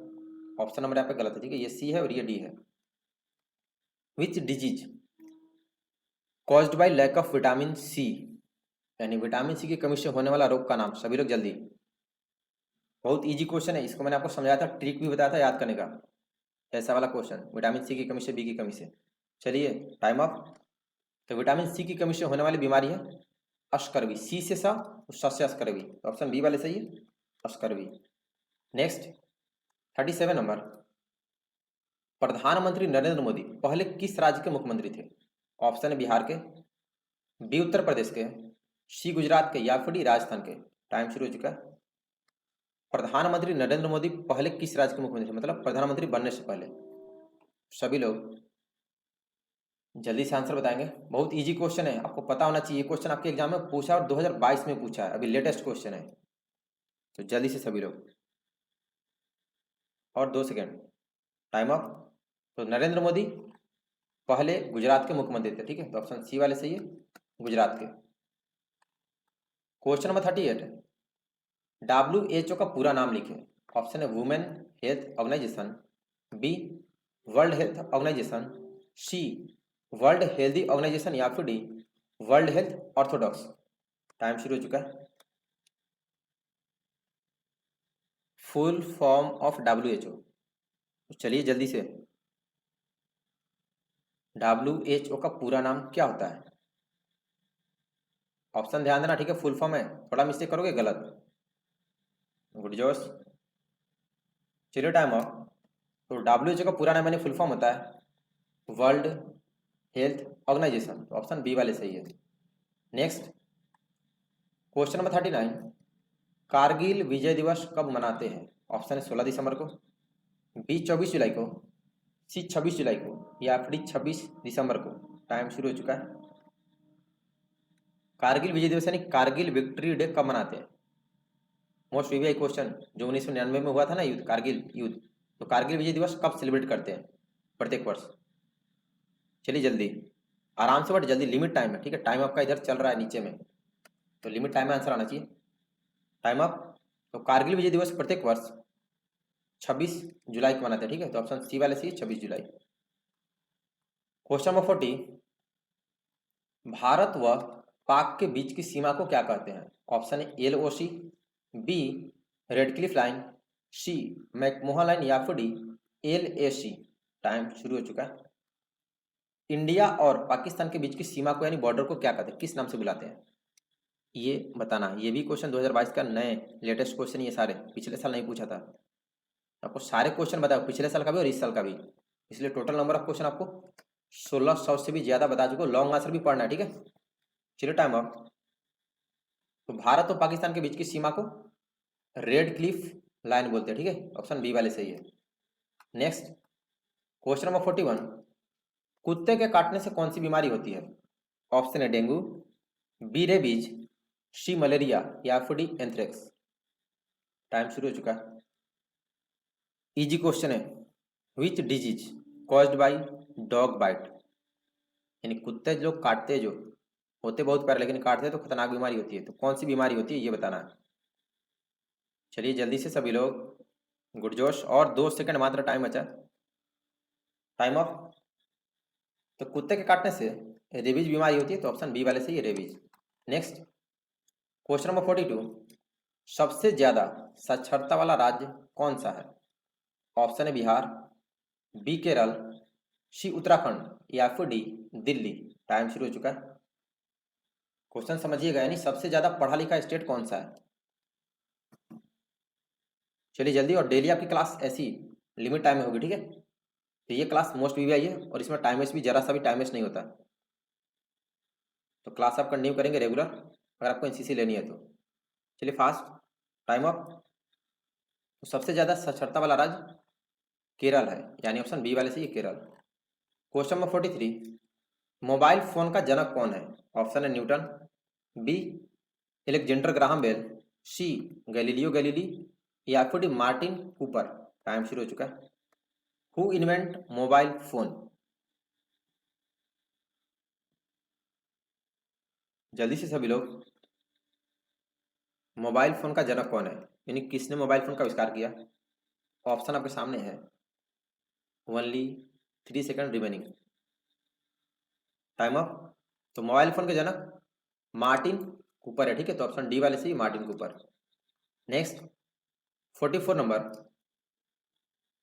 ऑप्शन नंबर यहाँ पे गलत है, ठीक है, ये सी है और ये डी है। Which disease caused by lack of vitamin C, यानी विटामिन सी की कमी से होने वाला रोग का नाम। सभी लोग जल्दी, बहुत इजी क्वेश्चन है, इसको मैंने आपको समझाया था, ट्रिक भी बताया था याद करने का। ऐसा वाला क्वेश्चन, विटामिन सी की कमी से, बी की कमी से। चलिए टाइम अप। तो विटामिन सी की कमी से होने वाली बीमारी है अस्कर्वी, सी से सा, से अस्कर्वी, तो ऑप्शन बी वाले सही है, अस्कर्वी। नेक्स्ट 37 नंबर, प्रधानमंत्री नरेंद्र मोदी पहले किस राज्य के मुख्यमंत्री थे? ऑप्शन है बिहार के, बी उत्तर प्रदेश के, सी गुजरात के या फिर डी राजस्थान के। टाइम शुरू हो चुका है। प्रधानमंत्री नरेंद्र मोदी पहले किस राज्य के मुख्यमंत्री, मतलब प्रधानमंत्री बनने से पहले। सभी लोग जल्दी से आंसर बताएंगे, बहुत इजी क्वेश्चन है, आपको पता होना चाहिए। क्वेश्चन आपके एग्जाम में पूछा और 2022 में पूछा है, अभी लेटेस्ट क्वेश्चन है, तो जल्दी से सभी लोग। और 2 सेकेंड, टाइम अप। तो नरेंद्र मोदी पहले गुजरात के मुख्यमंत्री थे, ठीक है, तो ऑप्शन सी वाले सही है, गुजरात के। क्वेश्चन नंबर 38, WHO का पूरा नाम लिखें। ऑप्शन है women health organisation, B world health organisation, C world healthy organisation या फिर D world health orthodox. Time शुरू हो चुका है। फुल फॉर्म ऑफ WHO, चलिए जल्दी से, WHO का पूरा नाम क्या होता है? ऑप्शन ध्यान देना, ठीक है, फुल फॉर्म है, थोड़ा मिस्टेक करोगे गलत। गुड जोश। चलिए टाइम ऑफ। तो WHO का पूरा नाम यानी फुल फॉर्म होता है वर्ल्ड हेल्थ ऑर्गेनाइजेशन, तो ऑप्शन बी वाले सही है। नेक्स्ट क्वेश्चन नंबर 39, कारगिल विजय दिवस कब मनाते हैं? ऑप्शन है 16 दिसंबर को, बी 24 जुलाई को, सी 26 जुलाई को या फिर 26 दिसंबर को। टाइम शुरू हो चुका है। कारगिल विजय दिवस यानी कारगिल विक्ट्री डे कब मनाते हैं? मोस्ट वीवीआई क्वेश्चन, जो 1999 में हुआ था ना युद्ध, कारगिल युद्ध, तो कारगिल विजय दिवस कब सेलिब्रेट करते हैं प्रत्येक वर्ष? चलिए जल्दी, आराम से, बट जल्दी, लिमिट टाइम है, ठीक है, टाइम आपका इधर चल रहा है नीचे में, तो लिमिट टाइम में आंसर आना चाहिए। Time up. तो कारगिल विजय दिवस प्रत्येक वर्ष 26 जुलाई को मनाते हैं, ठीक है, तो ऑप्शन सी वाले सी 26 जुलाई। क्वेश्चन नंबर 40, भारत व पाक के बीच की सीमा को क्या कहते हैं? Option A LOC, B red cliff line, C McMahon line या फिर डी LAC। टाइम शुरू हो चुका है। इंडिया और पाकिस्तान के बीच की सीमा को यानी बॉर्डर को क्या कहते हैं, किस नाम से बुलाते हैं? ये बताना। ये भी क्वेश्चन 2022 का नए लेटेस्ट क्वेश्चन, ये सारे पिछले साल नहीं पूछा था। आपको सारे क्वेश्चन बताओ, पिछले साल का भी और इस साल का भी, इसलिए टोटल नंबर ऑफ क्वेश्चन आपको 1600 से भी ज्यादा बता चुको। लॉन्ग आंसर भी पढ़ना है, ठीक है। चलिए टाइम अप। तो भारत और पाकिस्तान के बीच की सीमा को रेड क्लिफ लाइन बोलते हैं, ठीक है। ऑप्शन बी वाले सही है। नेक्स्ट क्वेश्चन नंबर 41, कुत्ते के काटने से कौन सी बीमारी होती है? ऑप्शन है डेंगू, बी रेबीज, सी मलेरिया या फिर डी एंथ्रेक्स। टाइम शुरू हो चुका है। इजी क्वेश्चन है। Which disease caused by dog bite, यानी कुत्ते जो काटते हैं, जो होते बहुत प्यारे लेकिन काटते हैं तो खतरनाक बीमारी होती है, तो कौन सी बीमारी होती है ये बताना है। चलिए जल्दी से सभी लोग, गुडजोश, और 2 सेकंड मात्र टाइम बचा। Time of. तो कुत्ते के काटने से रेबीज बीमारी होती है, तो ऑप्शन बी वाले से ये रेबीज। नेक्स्ट क्वेश्चन नंबर 42, सबसे ज्यादा साक्षरता वाला राज्य कौन सा है? ऑप्शन है बिहार, बी केरल, सी उत्तराखंड या फिर डी दिल्ली। टाइम शुरू हो चुका है। क्वेश्चन समझिएगा, यानी सबसे ज्यादा पढ़ा लिखा स्टेट कौन सा है। चलिए जल्दी, और डेली आपकी क्लास ऐसी लिमिट टाइम में होगी, ठीक है। तो ये क्लास मोस्ट वीवीआई है और इसमें टाइम वेस्ट भी जरा सा भी टाइम वेस्ट नहीं होता। तो क्लास आप कंटिन्यू करेंगे रेगुलर, अगर आपको एनसीसी लेनी है तो। चलिए फास्ट, टाइम अप। तो सबसे ज्यादा साक्षरता वाला राज्य केरल है, यानी ऑप्शन बी वाले से ये Kerala. Question number 43, mobile phone का जनक कौन है? ऑप्शन है Newton, B Alexander Graham Bell, C Galileo Galilei या फिर डी मार्टिन कूपर। टाइम शुरू हो चुका है। Who invent mobile phone? जल्दी से सभी लोग, मोबाइल फोन का जनक कौन है, यानी किसने मोबाइल फोन का आविष्कार किया? ऑप्शन आपके सामने है। Only 3 second remaining. Time up. तो मोबाइल फोन के जनक मार्टिन कूपर है, ठीक है। तो ऑप्शन डी वाले से ही मार्टिन कूपर। नेक्स्ट 44 नंबर,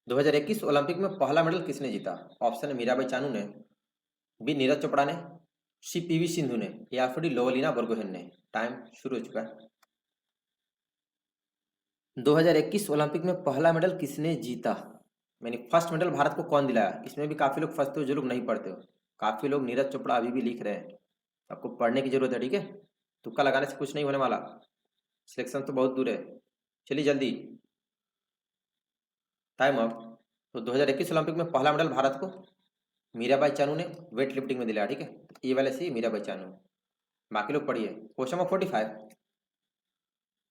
2021 ओलंपिक में पहला मेडल किसने जीता? ऑप्शन है मीराबाई चानू ने, बी नीरज चोपड़ा ने, सी PV सिंधु ने या फिर डी लोवलीना बोरगोहेन ने। टाइम शुरू हो चुका है। 2021 ओलंपिक में पहला मेडल किसने जीता, यानी फर्स्ट मेडल भारत को कौन दिलाया? इसमें भी काफी लोग फंसते हो जो लोग नहीं पढ़ते हो। काफी लोग नीरज चोपड़ा अभी भी लिख रहे हैं, आपको पढ़ने की जरूरत है, ठीक है। तुक्का लगाने से कुछ नहीं होने वाला, सिलेक्शन तो बहुत दूर है। चलिए जल्दी, टाइम अप। तो 2021 ओलंपिक में पहला मेडल भारत को मीराबाई चानू ने वेट लिफ्टिंग में दिलाया, ठीक है। ये वाले से मीराबाई चानू, बाकी लोग पढ़िए। क्वेश्चन नंबर 45,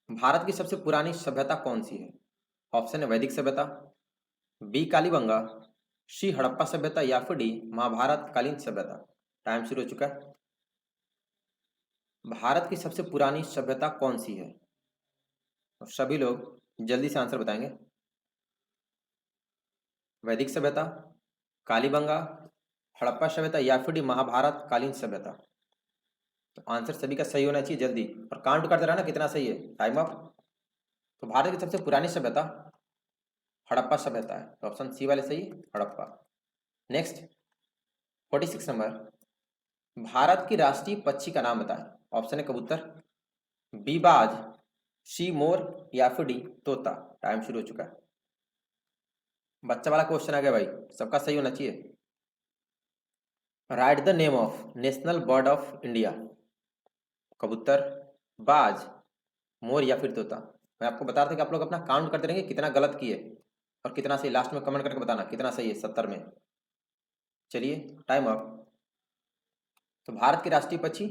भारत की सबसे पुरानी सभ्यता कौन सी है? ऑप्शन है वैदिक सभ्यता, बी कालीबंगा, सी हड़प्पा सभ्यता या फिर डी महाभारत कालीन सभ्यता। टाइम शुरू हो चुका है। भारत की सबसे पुरानी सभ्यता कौन सी है? और सभी लोग जल्दी से आंसर बताएंगे। वैदिक सभ्यता, कालीबंगा, हड़प्पा सभ्यता या फिर डी महाभारत कालीन सभ्यता। तो आंसर सभी का सही होना चाहिए जल्दी, और काउंट करते रहना कितना सही है। Time up. तो भारत की सबसे पुरानी सभ्यता हड़प्पा सभ्यता है, तो ऑप्शन सी वाले सही है, हड़प्पा। नेक्स्ट 46 नंबर, भारत की राष्ट्रीय पक्षी का नाम बताएं। ऑप्शन है कबूतर, बी बाज, सी मोर या फिर डी तोता। टाइम शुरू हो चुका है। बच्चा वाला क्वेश्चन आ गया भाई, सबका सही होना चाहिए। Right the name of national bird of India. कबूतर, बाज, मोर या फिर तोता। मैं आपको बता रहा था कि आप लोग अपना काउंट करते रहेंगे कितना गलत किए और कितना सही, लास्ट में कमेंट करके बताना कितना सही है 70 में। चलिए टाइम अप। तो भारत की राष्ट्रीय पक्षी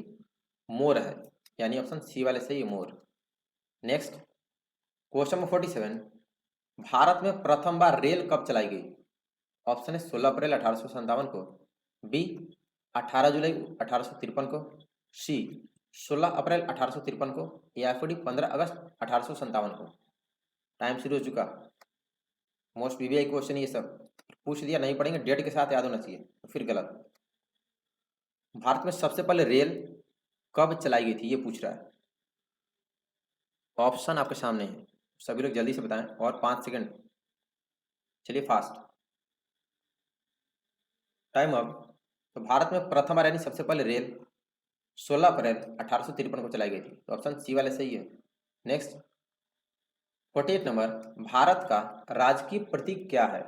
मोर है, यानी ऑप्शन सी वाले सही है, मोर। नेक्स्ट क्वेश्चन नंबर 47, भारत में प्रथम बार रेल कब चलाई गई? ऑप्शन है 16 अप्रैल 1857 को, बी 18 जुलाई 1853 को, सी 16 अप्रैल 1853 को या फिर डी 15 अगस्त 1857 को। टाइम शुरू हो चुका। मोस्ट वीवीआई क्वेश्चन ये सब पूछ दिया, नहीं पढ़ेंगे डेट के साथ याद होना चाहिए तो फिर गलत। भारत में सबसे पहले रेल कब चलाई गई थी, ये पूछ रहा है। ऑप्शन आपके सामने है, सभी लोग जल्दी से बताएं, और 5 सेकंड। चलिए फास्ट, टाइम अप। तो भारत में प्रथम बार यानी सबसे पहले रेल 16 अप्रैल 1853 को चलाई गई थी, तो ऑप्शन सी वाले सही है। नेक्स्ट 48 नंबर, भारत का राजकीय प्रतीक क्या है?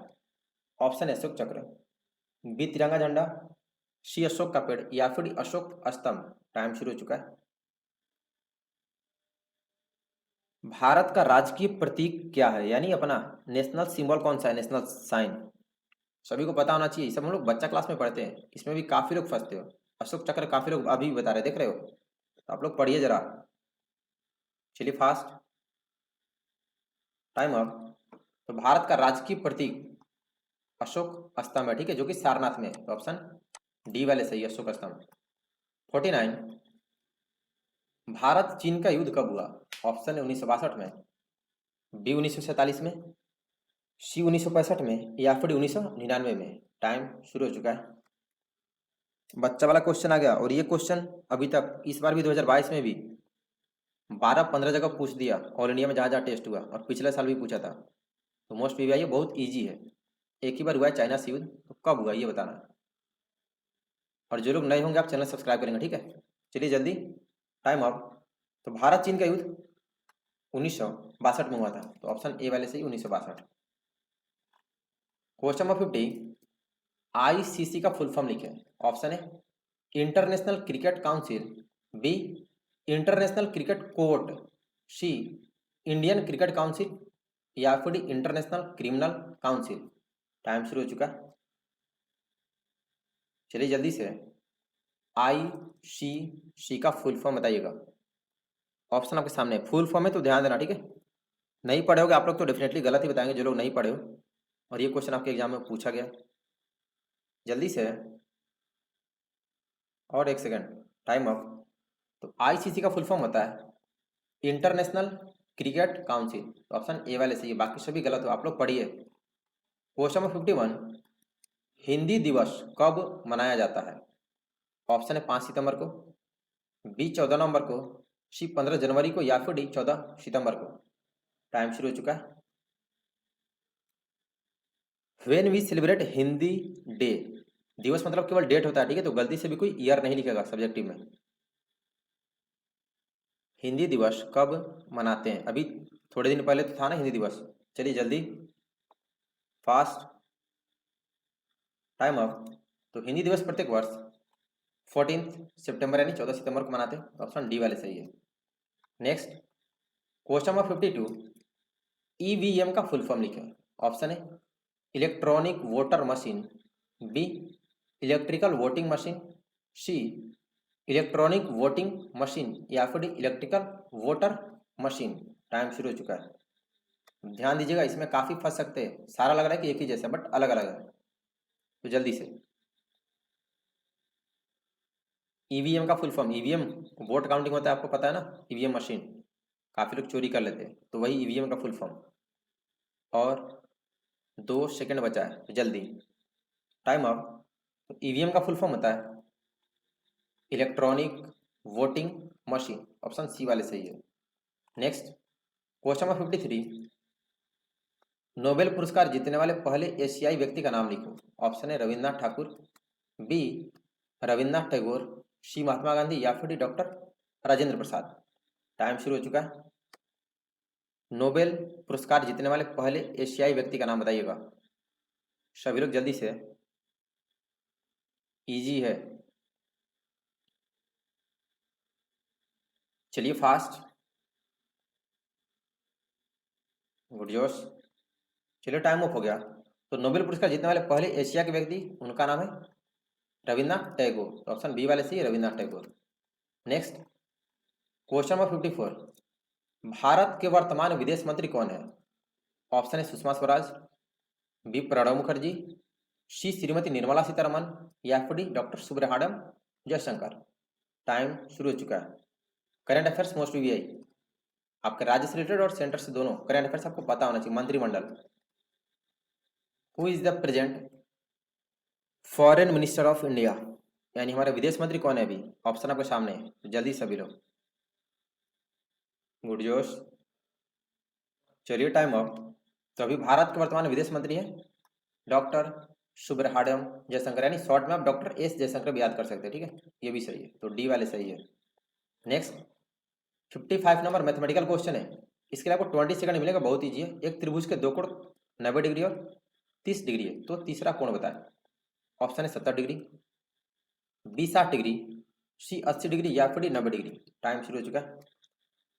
ऑप्शन अशोक चक्र, बी तिरंगा झंडा, सी अशोक का पेड़, या फिर अशोक स्तंभ। टाइम शुरू हो चुका है। भारत का राजकीय प्रतीक क्या है, यानी अपना नेशनल सिंबल कौन सा है, नेशनल साइन। सभी को पता होना चाहिए, सब हम लोग बच्चा क्लास में पढ़ते हैं, इसमें भी काफी लोग फंसते हो। अशोक चक्र काफी लोग अभी भी बता रहे, देख रहे हो, तो आप लोग पढ़िए जरा। चलिए फास्ट, टाइम अप। तो भारत का राजकीय प्रतीक अशोक स्तंभ है, ठीक है, जो कि सारनाथ में है, तो ऑप्शन डी वाले सही है, अशोक स्तंभ। 49, भारत चीन का युद्ध कब हुआ? ऑप्शन है 1962 में, बी 1947 में, सी 1965 में, या फिर 1999 में। टाइम शुरू हो चुका है। बच्चा वाला क्वेश्चन आ गया, और ये क्वेश्चन अभी तक इस बार भी 2022 में भी 12-15 जगह पूछ दिया, ऑल इंडिया में जहाँ जहाँ टेस्ट हुआ, और पिछले साल भी पूछा था। तो मोस्ट पीवीआई ये बहुत इजी है। एक ही बार हुआ है चाइना से युद्ध, तो कब हुआ ये बताना। और जो लोग नए होंगे आप चैनल सब्सक्राइब करेंगे, ठीक है। चलिए जल्दी, टाइम अप। तो भारत चीन का युद्ध 1962 में हुआ था, तो ऑप्शन ए वाले से ही 1962। क्वेश्चन नंबर 50, आईसीसी का फुल फॉर्म लिखे। ऑप्शन है international cricket council, B international cricket court, C Indian cricket council, या फिर इंटरनेशनल क्रिमिनल काउंसिल। टाइम शुरू हो चुका है। चलिए जल्दी से, आईसीसी का फुल फॉर्म बताइएगा। ऑप्शन आपके सामने, फुल फॉर्म है तो ध्यान देना, ठीक है। नहीं पढ़े होगे आप लोग तो डेफिनेटली गलत ही बताएंगे, जो लोग नहीं पढ़े हो, और ये क्वेश्चन आपके एग्जाम में पूछा गया। जल्दी से, और 1 सेकंड, टाइम अप। तो आईसीसी का फुल फॉर्म होता है international cricket council, option A वाले सही है, बाकी सभी गलत हो, आप लोग पढ़िए। क्वेश्चन नंबर 51, हिंदी दिवस कब मनाया जाता है? ऑप्शन है 5 सितंबर को, बी 14 नवंबर को, सी 15 जनवरी को, या फिर डी 14 सितंबर को। टाइम शुरू हो चुका है। When we celebrate Hindi day, दिवस मतलब केवल डेट होता है, ठीक है, तो गलती से भी कोई ईयर नहीं लिखेगा सब्जेक्टिव में। हिंदी दिवस कब मनाते हैं? अभी थोड़े दिन पहले तो था ना हिंदी दिवस। चलिए जल्दी, फास्ट, टाइम अप। तो हिंदी दिवस प्रत्येक वर्ष 14 सितंबर यानी 14 सितंबर को मनाते हैं, ऑप्शन डी वाले सही है। नेक्स्ट क्वेश्चन नंबर 52, ईवीएम का फुल फॉर्म लिखें। ऑप्शन है electronic voter machine, B electrical voting machine, C electronic voting machine, या फिर इलेक्ट्रिकल वोटर मशीन। टाइम शुरू हो चुका है। ध्यान दीजिएगा, इसमें काफी फंस सकते हैं, सारा लग रहा है कि एक ही जैसा, बट अलग अलग है, तो जल्दी से। ईवीएम का full form, EVM vote counting होता है, आपको पता है ना, ईवीएम मशीन काफी लोग चोरी कर लेते हैं, तो वही ईवीएम का फुल फॉर्म। और 2 सेकंड बचा है, तो जल्दी, टाइम अप। तो ईवीएम का फुल फॉर्म होता है electronic voting machine, option C वाले सही है। नेक्स्ट क्वेश्चन नंबर 53, नोबेल पुरस्कार जीतने वाले पहले एशियाई व्यक्ति का नाम लिखो। ऑप्शन है रविन्द्रनाथ ठाकुर, बी रविन्द्रनाथ टैगोर, सी महात्मा गांधी, या फिर डॉक्टर राजेंद्र प्रसाद। टाइम शुरू हो चुका है। नोबेल पुरस्कार जीतने वाले पहले एशियाई व्यक्ति का नाम बताइएगा, सभी लोग जल्दी से, इजी है। चलिए फास्ट, गुड जोश। चलिए टाइम अप हो गया। तो नोबेल पुरस्कार जीतने वाले पहले एशिया के व्यक्ति, उनका नाम है रविन्द्रनाथ टैगोर, तो ऑप्शन बी वाले सही है, Rabindranath Tagore. Next question number 54, Bharat के वर्तमान विदेश मंत्री कौन है? ऑप्शन है सुषमा स्वराज, बी प्रणब मुखर्जी, सी श्रीमती निर्मला सीतारमन, या फिर डॉक्टर सुब्रहाडम जयशंकर। टाइम शुरू हो चुका है। करंट अफेयर्स मोस्ट वीआई, आपके राज्य से रिलेटेड और सेंटर से दोनों करंट अफेयर्स आपको पता होना चाहिए। मंत्रिमंडल, who is the present foreign minister of India? यानी हमारे विदेश मंत्री कौन है अभी? ऑप्शन आपके सामने है, तो जल्दी सभी लोग। गुड जोश। चलिए टाइम अप। तो अभी भारत के वर्तमान विदेश मंत्री हैं डॉक्टर सुब्रहाड्यम जयशंकर, यानी शॉर्ट में आप डॉक्टर एस जयशंकर भी याद कर सकते हैं, ठीक है, ये भी सही है, तो डी वाले सही है। नेक्स्ट 55 नंबर मैथमेटिकल क्वेश्चन है, इसके लिए आपको 20 सेकंड मिलेगा, बहुत ईजी है। एक त्रिभुज के दो कोण 90 डिग्री और 30 डिग्री है, तो तीसरा कोण बताएं। ऑप्शन है 70 डिग्री, बी 60 डिग्री, सी 80 डिग्री या फिर डी 90 डिग्री। टाइम शुरू हो चुका है।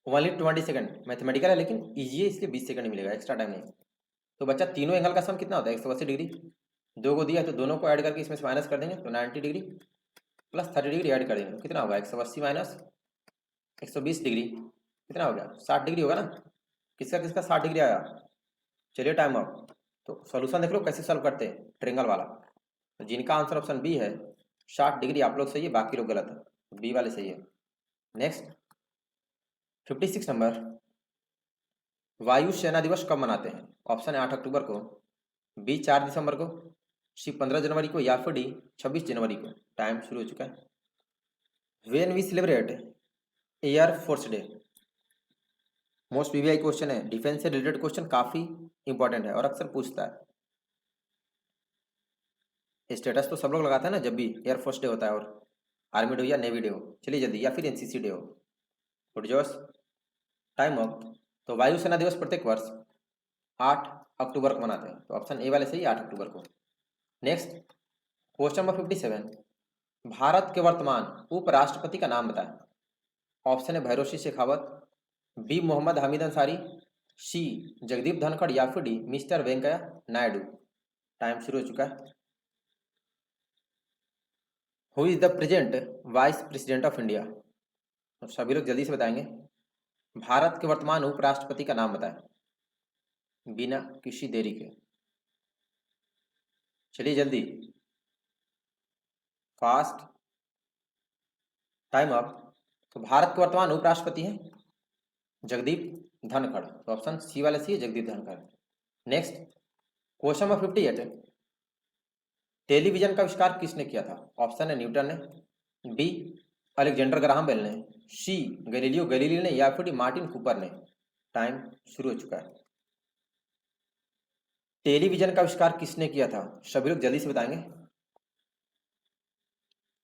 ओनली 20 सेकंड, मैथमेटिकल है लेकिन ईजी है, इसलिए 20 सेकंड मिलेगा, एक्स्ट्रा टाइम नहीं। तो बच्चा तीनों एंगल का सम कितना होता है? 180 डिग्री। दो को दिया है तो दोनों को ऐड करके इसमें से माइनस कर देंगे, तो 90 डिग्री प्लस 30 डिग्री ऐड कर देंगे, तो कितना होगा? 180 माइनस 120 डिग्री, कितना हो गया? 60 डिग्री होगा ना। किसका किसका 60 डिग्री आया? चलिए टाइम अप। तो सॉल्यूशन देख लो कैसे सॉल्व करते हैं ट्रेंगल वाला। तो जिनका आंसर ऑप्शन बी है 60 डिग्री, आप लोग सही है, बाकी लोग गलत है, तो बी वाले सही है। नेक्स्ट 56 नंबर, वायु सेना दिवस कब मनाते हैं? ऑप्शन है 8 अक्टूबर को, बी 4 दिसंबर को, सी 15 जनवरी को या फिर डी 26 जनवरी को। टाइम शुरू हो चुका है। When we celebrate air force day? Most PVI question है, डिफेंस से रिलेटेड क्वेश्चन, काफी इंपॉर्टेंट है और अक्सर पूछता है। स्टेटस तो सब लोग लगाते हैं ना जब भी एयरफोर्स डे होता है, और आर्मी डे हो या नेवी डे हो। चलिए जल्दी, या फिर एनसीसी डे हो। गुड जोश। Time up. तो वायुसेना दिवस प्रत्येक वर्ष 8 अक्टूबर को मनाते हैं, तो ऑप्शन ए वाले सही, 8 अक्टूबर को। नेक्स्ट क्वेश्चन नंबर 57, भारत के वर्तमान उपराष्ट्रपति का नाम बताएं। ऑप्शन है भैरों सिंह शेखावत, बी मोहम्मद हामिद अंसारी, सी जगदीप धनखड़ या फिर D mister Venkaiah Naidu. Time शुरू हो चुका है। Who is the present vice president of India? तो सभी लोग जल्दी से बताएंगे। भारत के वर्तमान उपराष्ट्रपति का नाम बताएं बिना किसी देरी के। चलिए जल्दी, फास्ट। Time up. तो भारत के वर्तमान उपराष्ट्रपति हैं जगदीप धनखड़, तो ऑप्शन सी वाले सी है, Jagdeep Dhankhar. Next question number 58, television का आविष्कार किसने किया था? ऑप्शन है न्यूटन ने, बी अलेक्जेंडर ग्राहम बेल ने, सी गैलीलियो गैलीली ने या फिर मार्टिन कूपर ने। टाइम शुरू हो चुका है। टेलीविजन का आविष्कार किसने किया था? सभी लोग जल्दी से बताएंगे।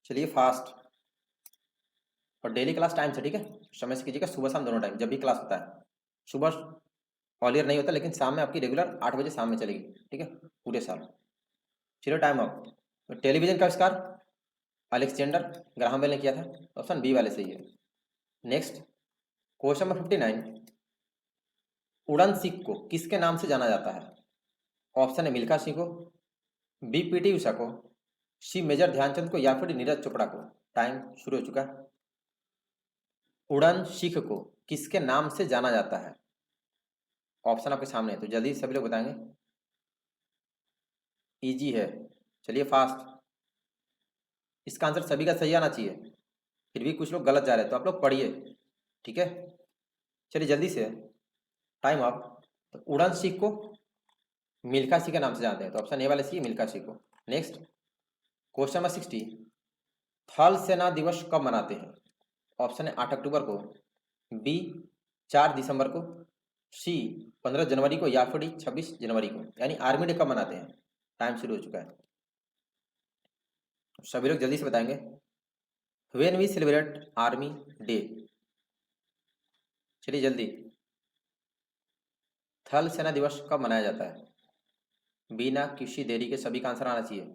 चलिए फास्ट। और डेली क्लास टाइम से, ठीक है, समय से कीजिएगा, सुबह शाम दोनों टाइम जब भी क्लास होता है। सुबह ऑल ईयर नहीं होता, लेकिन शाम में आपकी रेगुलर 8 बजे शाम में चलेगी, ठीक है, पूरे साल। चलो टाइम अप। तो टेलीविजन का आविष्कार अलेक्जेंडर ग्राहम बेल ने किया था, ऑप्शन बी वाले सही है। नेक्स्ट क्वेश्चन नंबर 59, उड़न सिख को किसके नाम से जाना जाता है? ऑप्शन है मिल्खा सिंह को, बी पीटी उषा को, सी मेजर ध्यानचंद को या फिर नीरज चोपड़ा को। टाइम शुरू हो चुका है। उड़न सिख को किसके नाम से जाना जाता है? ऑप्शन आपके सामने है, तो जल्दी सभी लोग बताएंगे। इजी है, चलिए फास्ट। इसका आंसर सभी का सही आना चाहिए, फिर भी कुछ लोग गलत जा रहे हैं, तो आप लोग पढ़िए, ठीक है। चलिए जल्दी से, टाइम अप। तो उड़न सिख को मिल्खा सिंह के नाम से जानते हैं, तो ऑप्शन ए वाले सी मिल्खा सिंह को। नेक्स्ट क्वेश्चन नंबर 60, थल सेना दिवस कब मनाते हैं? ऑप्शन है 8 अक्टूबर को, बी 4 दिसंबर को, सी 15 जनवरी को या फिर डी 26 जनवरी को। यानी आर्मी डे कब मनाते हैं? टाइम शुरू हो चुका है, सभी लोग जल्दी से बताएंगे। When we celebrate army day? चलिए जल्दी, थल सेना दिवस कब मनाया जाता है? बिना किसी देरी के सभी का आंसर आना चाहिए।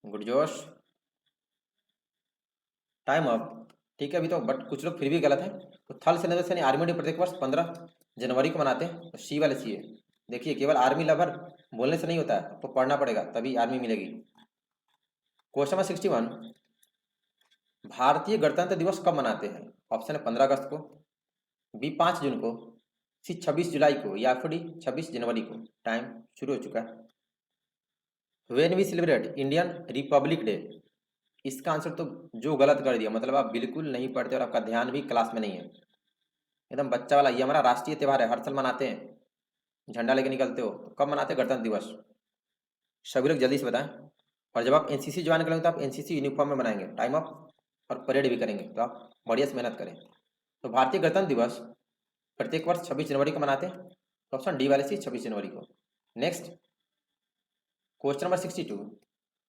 गुड जोश। Time up. ठीक है, अभी तो बट कुछ लोग फिर भी गलत हैं। तो थल सेना दिवस यानी आर्मी डे प्रत्येक वर्ष 15 जनवरी को मनाते हैं, तो सी वाले सी है। देखिए केवल आर्मी लवर बोलने से नहीं होता है, आपको पढ़ना पड़ेगा तभी आर्मी मिलेगी। क्वेश्चन नंबर 61, भारतीय गणतंत्र दिवस कब मनाते हैं? ऑप्शन है 15 अगस्त को, बी 5 जून को, सी 26 जुलाई को या फिर डी 26 जनवरी को। टाइम शुरू हो चुका है। When we celebrate Indian republic day? इसका आंसर तो जो गलत कर दिया, मतलब आप बिल्कुल नहीं पढ़ते और आपका ध्यान भी क्लास में नहीं है, एकदम बच्चा वाला। ये हमारा राष्ट्रीय त्यौहार है, हर साल मनाते हैं, झंडा लेके निकलते हो, तो कब मनाते हैं गणतंत्र दिवस? सभी लोग जल्दी से बताएं। और जब आप एनसीसी ज्वाइन करेंगे तो आप एनसीसी यूनिफॉर्म में बनाएंगे, टाइम अप, और परेड भी करेंगे, तो आप बढ़िया से मेहनत करें। तो भारतीय गणतंत्र दिवस प्रत्येक वर्ष 26 जनवरी को मनाते हैं, तो ऑप्शन डी वाले सी 26 जनवरी को। नेक्स्ट क्वेश्चन नंबर 62,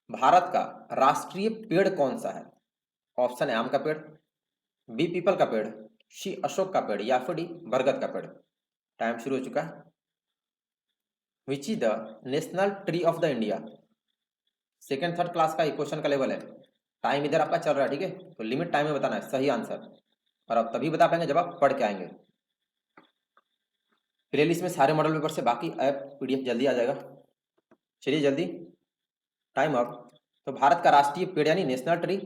भारत का राष्ट्रीय पेड़ कौन सा है? ऑप्शन है आम का पेड़, बी पीपल का पेड़, सी अशोक का पेड़, या फिर डी बरगद का पेड़। टाइम शुरू हो चुका है। Which is the national tree of the India? Second third class का क्वेश्चन का लेवल है, टाइम इधर आपका चल रहा है, ठीक है, तो लिमिट टाइम में बताना है सही आंसर, और आप तभी बता पाएंगे जब आप पढ़ के आएंगे। प्लेलिस्ट में सारे मॉडल पेपर से बाकी ऐप पीडीएफ जल्दी आ जाएगा। चलिए जल्दी, टाइम अप। तो भारत का राष्ट्रीय पेड़ यानी नेशनल ट्री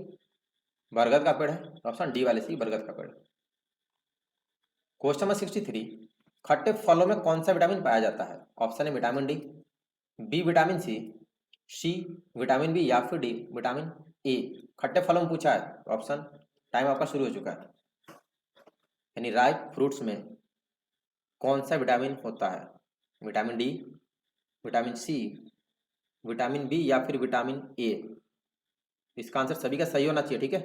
बरगद का पेड़ है, तो ऑप्शन डी वाले सी बरगद का पेड़। क्वेश्चन नंबर 63, खट्टे फलों में कौन सा विटामिन पाया जाता है? ऑप्शन है vitamin D, B vitamin C vitamin B, या फिर डी विटामिन ए। खट्टे फलों में पूछा है, ऑप्शन टाइम आपका शुरू हो चुका है। यानी राइप फ्रूट्स में कौन सा विटामिन होता है? Vitamin D, vitamin C, vitamin B, या फिर विटामिन ए। इसका आंसर सभी का सही होना चाहिए, ठीक है,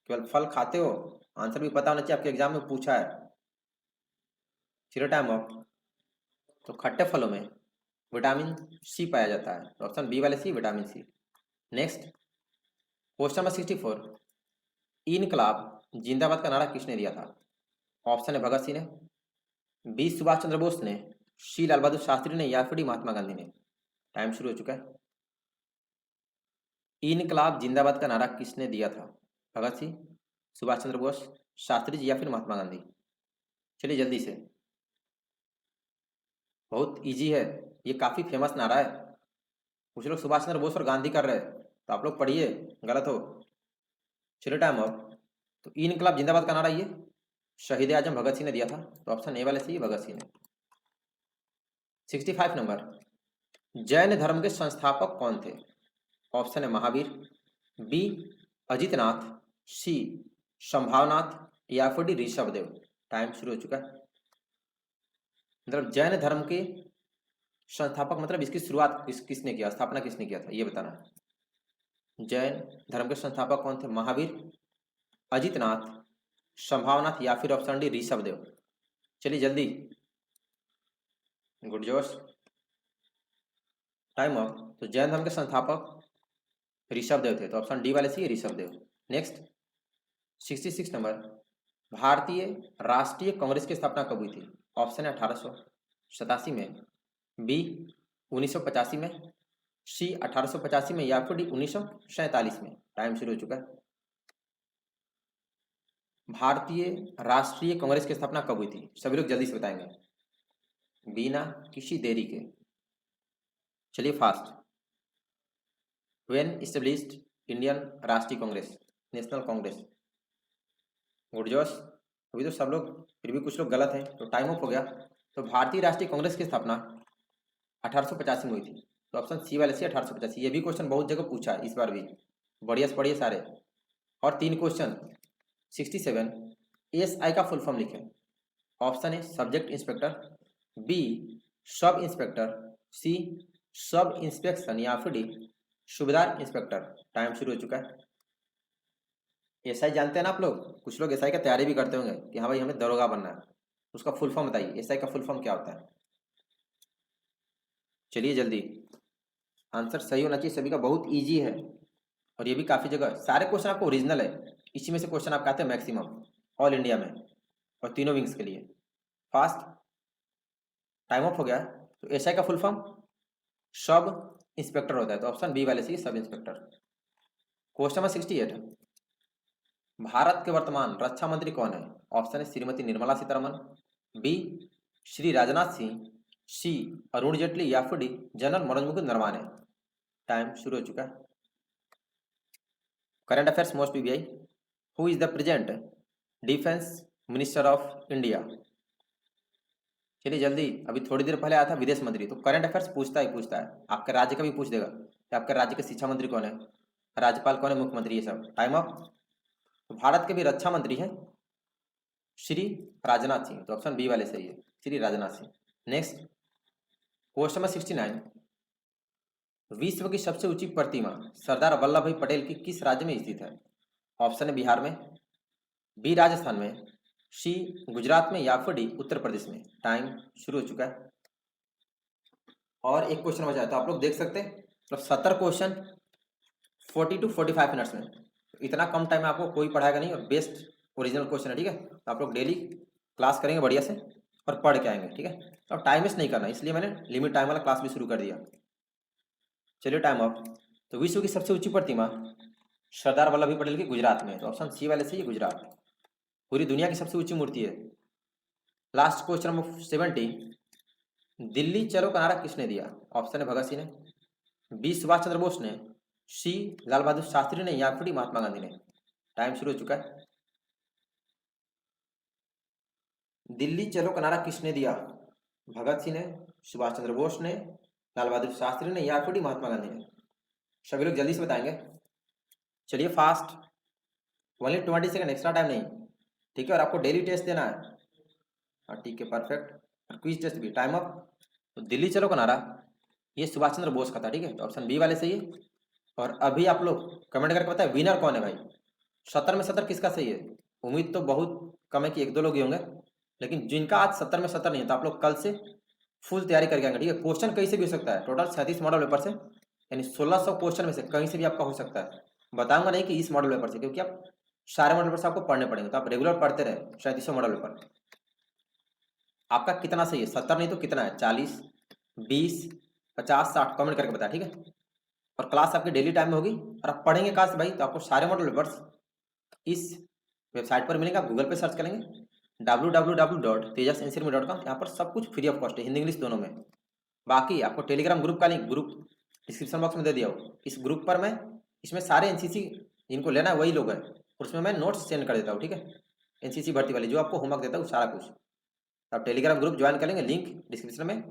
केवल फल खाते हो, आंसर भी पता होना चाहिए, आपके एग्जाम में पूछा है। चलो टाइम अप। तो खट्टे फलों में विटामिन सी पाया जाता है, तो ऑप्शन बी वाले C vitamin C. Next question number 64, इनकलाब जिंदाबाद का नारा किसने दिया था? ऑप्शन है भगत सिंह ने, बी सुभाष चंद्र बोस ने, सी लाल बहादुर शास्त्री ने, या फिर डी महात्मा गांधी ने। टाइम शुरू हो चुका है। इनकलाब जिंदाबाद का नारा किसने दिया था? भगत सिंह, सुभाष चंद्र बोस, शास्त्री जी, या फिर महात्मा गांधी। चलिए जल्दी से, बहुत इजी है, ये काफी फेमस नारा है। कुछ लोग सुभाष चंद्र बोस और गांधी कर रहे हैं, तो आप लोग पढ़िए, गलत हो। चलिए टाइम अप। तो इनकलाब जिंदाबाद का नारा ये शहीद आजम भगत सिंह ने दिया था, तो ऑप्शन ए वाले से भगत सिंह ने। 65 नंबर, जैन धर्म के संस्थापक कौन थे? ऑप्शन है महावीर, बी अजितनाथ, सी संभावनाथ, या फिर डी ऋषभदेव। टाइम शुरू हो चुका है। मतलब जैन धर्म के संस्थापक मतलब इसकी शुरुआत किसने किया, स्थापना किसने किया था, ये बताना है। जैन धर्म के संस्थापक कौन थे? महावीर, अजितनाथ, संभावनाथ, या फिर ऑप्शन डी ऋषभदेव। चलिए जल्दी, गुड जोश, टाइम अप। तो जैन धर्म के संस्थापक ऋषभदेव थे, तो ऑप्शन डी वाले सी ऋषभदेव। नेक्स्ट 66 नंबर, भारतीय राष्ट्रीय कांग्रेस की स्थापना कब हुई थी? ऑप्शन है 1887 में, बी 1985 में, सी 1885 में, या फिर डी 1947 में। टाइम शुरू हो चुका है। भारतीय राष्ट्रीय कांग्रेस की स्थापना कब हुई थी? सभी लोग जल्दी से बताएंगे, बिना किसी देरी के। चलिए फास्ट। व्हेन इस्टेब्लिश्ड इंडियन राष्ट्रीय कांग्रेस, नेशनल कांग्रेस। गुड जोश, अभी तो सब लोग, फिर भी कुछ लोग गलत हैं, तो टाइम अप हो गया। तो भारतीय राष्ट्रीय कांग्रेस की स्थापना 1885 में हुई थी, तो ऑप्शन सी वाले से 1885। ये भी क्वेश्चन बहुत जगह पूछा है इस बार भी, बढ़िया से पढ़िए सारे। और 3 क्वेश्चन 67, एएसआई का फुल फॉर्म लिखें। ऑप्शन है subject inspector, B sub inspector, C sub inspection, या फिर डी सूबेदार इंस्पेक्टर। टाइम शुरू हो चुका है। एसआई जानते हैं ना आप लोग, कुछ लोग एसआई का तैयारी भी करते होंगे कि हाँ भाई हमें दरोगा बनना है, उसका फुल फॉर्म बताइए, एसआई का फुल फॉर्म क्या होता है। चलिए जल्दी, आंसर सही होना चाहिए सभी का, बहुत इजी है, और ये भी काफ़ी जगह सारे क्वेश्चन आपको ओरिजिनल है, इसी में से क्वेश्चन आपके आते हैं मैक्सिमम ऑल इंडिया में, और तीनों विंग्स के लिए। फास्ट, टाइम ऑफ हो गया। तो एसआई का फुल फॉर्म सब इंस्पेक्टर होता है, तो ऑप्शन बी वाले सी sub inspector. Question number 68, Bharat के वर्तमान रक्षा मंत्री कौन है? ऑप्शन है श्रीमती निर्मला सीतारमन, बी श्री राजनाथ सिंह, सी अरुण जेटली, या फिर D general Manoj Mukund Naravane. Time शुरू हो चुका है। Current affairs most PBI, who is the present defence minister of India? चलिए जल्दी, अभी थोड़ी देर पहले आया था विदेश मंत्री, तो करंट अफेयर्स पूछता ही पूछता है, आपके राज्य का भी पूछ देगा कि आपके राज्य के शिक्षा मंत्री कौन है, राज्यपाल कौन है, मुख्यमंत्री, ये सब। Time up. तो भारत के भी रक्षा मंत्री हैं श्री राजनाथ सिंह, तो ऑप्शन बी वाले सही है, Shri Rajnath Singh. Next question number 69, विश्व की सबसे ऊंची प्रतिमा सरदार वल्लभ भाई पटेल की किस राज्य में स्थित है? ऑप्शन है बिहार में, बी राजस्थान में, सी गुजरात में या फिर डी उत्तर प्रदेश में। टाइम शुरू हो चुका है और एक क्वेश्चन बचा है, तो आप लोग देख सकते हैं मतलब 70 क्वेश्चन 40 to 45 मिनट्स में। इतना कम टाइम में आपको कोई पढ़ाएगा नहीं और बेस्ट ओरिजिनल क्वेश्चन है, ठीक है। तो आप लोग डेली क्लास करेंगे बढ़िया से और पढ़ के आएंगे, ठीक है। तो टाइम वेस्ट नहीं करना, इसलिए मैंने लिमिट टाइम वाला क्लास भी शुरू कर दिया। चलिए टाइम अप। तो विश्व की सबसे ऊंची प्रतिमा सरदार वल्लभ भाई पटेल की गुजरात में, तो ऑप्शन सी वाले से ही गुजरात। पूरी दुनिया की सबसे ऊंची मूर्ति है। लास्ट क्वेश्चन नंबर 70, दिल्ली चलो का नारा किसने दिया? ऑप्शन है भगत सिंह ने, बी सुभाष चंद्र बोस ने, सी लाल बहादुर शास्त्री ने या फिर महात्मा गांधी ने। टाइम शुरू हो चुका है। दिल्ली चलो का नारा किसने दिया? भगत सिंह ने, सुभाष चंद्र बोस ने, लाल बहादुर शास्त्री ने या फिर महात्मा गांधी ने। सभी लोग जल्दी से बताएंगे। चलिए fast, only 20 second, extra time नहीं, ठीक है। और आपको डेली टेस्ट देना है। हाँ ठीक है, परफेक्ट। और क्विज टेस्ट भी। Time up. तो दिल्ली चलो का नारा ये सुभाष चंद्र बोस का था, ठीक है। तो ऑप्शन बी वाले सही है। और अभी आप लोग कमेंट करके बताएं विनर कौन है भाई। 70 में 70 किसका सही है? उम्मीद तो बहुत कम है कि एक दो लोग ही होंगे, लेकिन जिनका आज 70 में 70 नहीं है तो आप लोग कल से फुल तैयारी करके आएंगे, ठीक है। क्वेश्चन कहीं से भी हो सकता है, टोटल 37 मॉडल पेपर से, यानी 1600 क्वेश्चन में से कहीं से भी आपका हो सकता है। बताऊंगा नहीं कि इस मॉडल पेपर से, क्योंकि आप सारे मॉडल पेपर से आपको पढ़ने पड़ेंगे, तो आप रेगुलर पढ़ते रहे 37 मॉडल पेपर। आपका कितना सही है? 70 नहीं तो कितना है? 40, 20, 50, 60 कमेंट करके बताया, ठीक है। और क्लास आपकी डेली टाइम में होगी और आप पढ़ेंगे कहाँ से भाई? तो आपको सारे मॉडल पेपर्स इस वेबसाइट पर मिलेंगे। आप गूगल पे सर्च करेंगे www.tejasensurme.com, यहाँ पर सब कुछ फ्री ऑफ कॉस्ट है, हिंदी इंग्लिश दोनों में। बाकी आपको टेलीग्राम ग्रुप का लिंक ग्रुप डिस्क्रिप्शन बॉक्स में दे दिया हो। इस ग्रुप पर मैं इसमें सारे एनसीसी जिनको लेना है वही लोग हैं, और उसमें मैं नोट्स सेंड कर देता हूँ, ठीक है। एनसीसी भर्ती वाली जो आपको होमवर्क देता हूँ सारा कुछ। आप टेलीग्राम ग्रुप ज्वाइन करेंगे, लिंक डिस्क्रिप्शन में।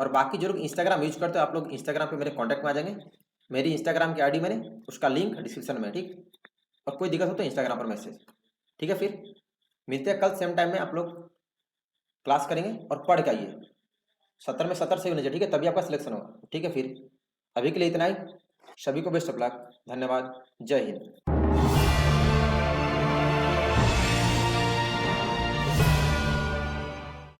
और बाकी जो लोग इंस्टाग्राम यूज करते हो आप लोग इंस्टाग्राम पे मेरे कॉन्टैक्ट में आ जाएंगे। मेरी इंस्टाग्राम की आईडी मैंने उसका लिंक डिस्क्रिप्शन में, ठीक। और कोई दिक्कत हो तो इंस्टाग्राम पर मैसेज, ठीक है। फिर मिलते हैं कल सेम टाइम में। आप लोग क्लास करेंगे और पढ़ के आइए। 70 में 70 सही होने चाहिए, ठीक है, तभी आपका सिलेक्शन होगा, ठीक है। फिर अभी के लिए इतना ही। सभी को बेस्ट ऑफ लक। धन्यवाद। जय हिंद।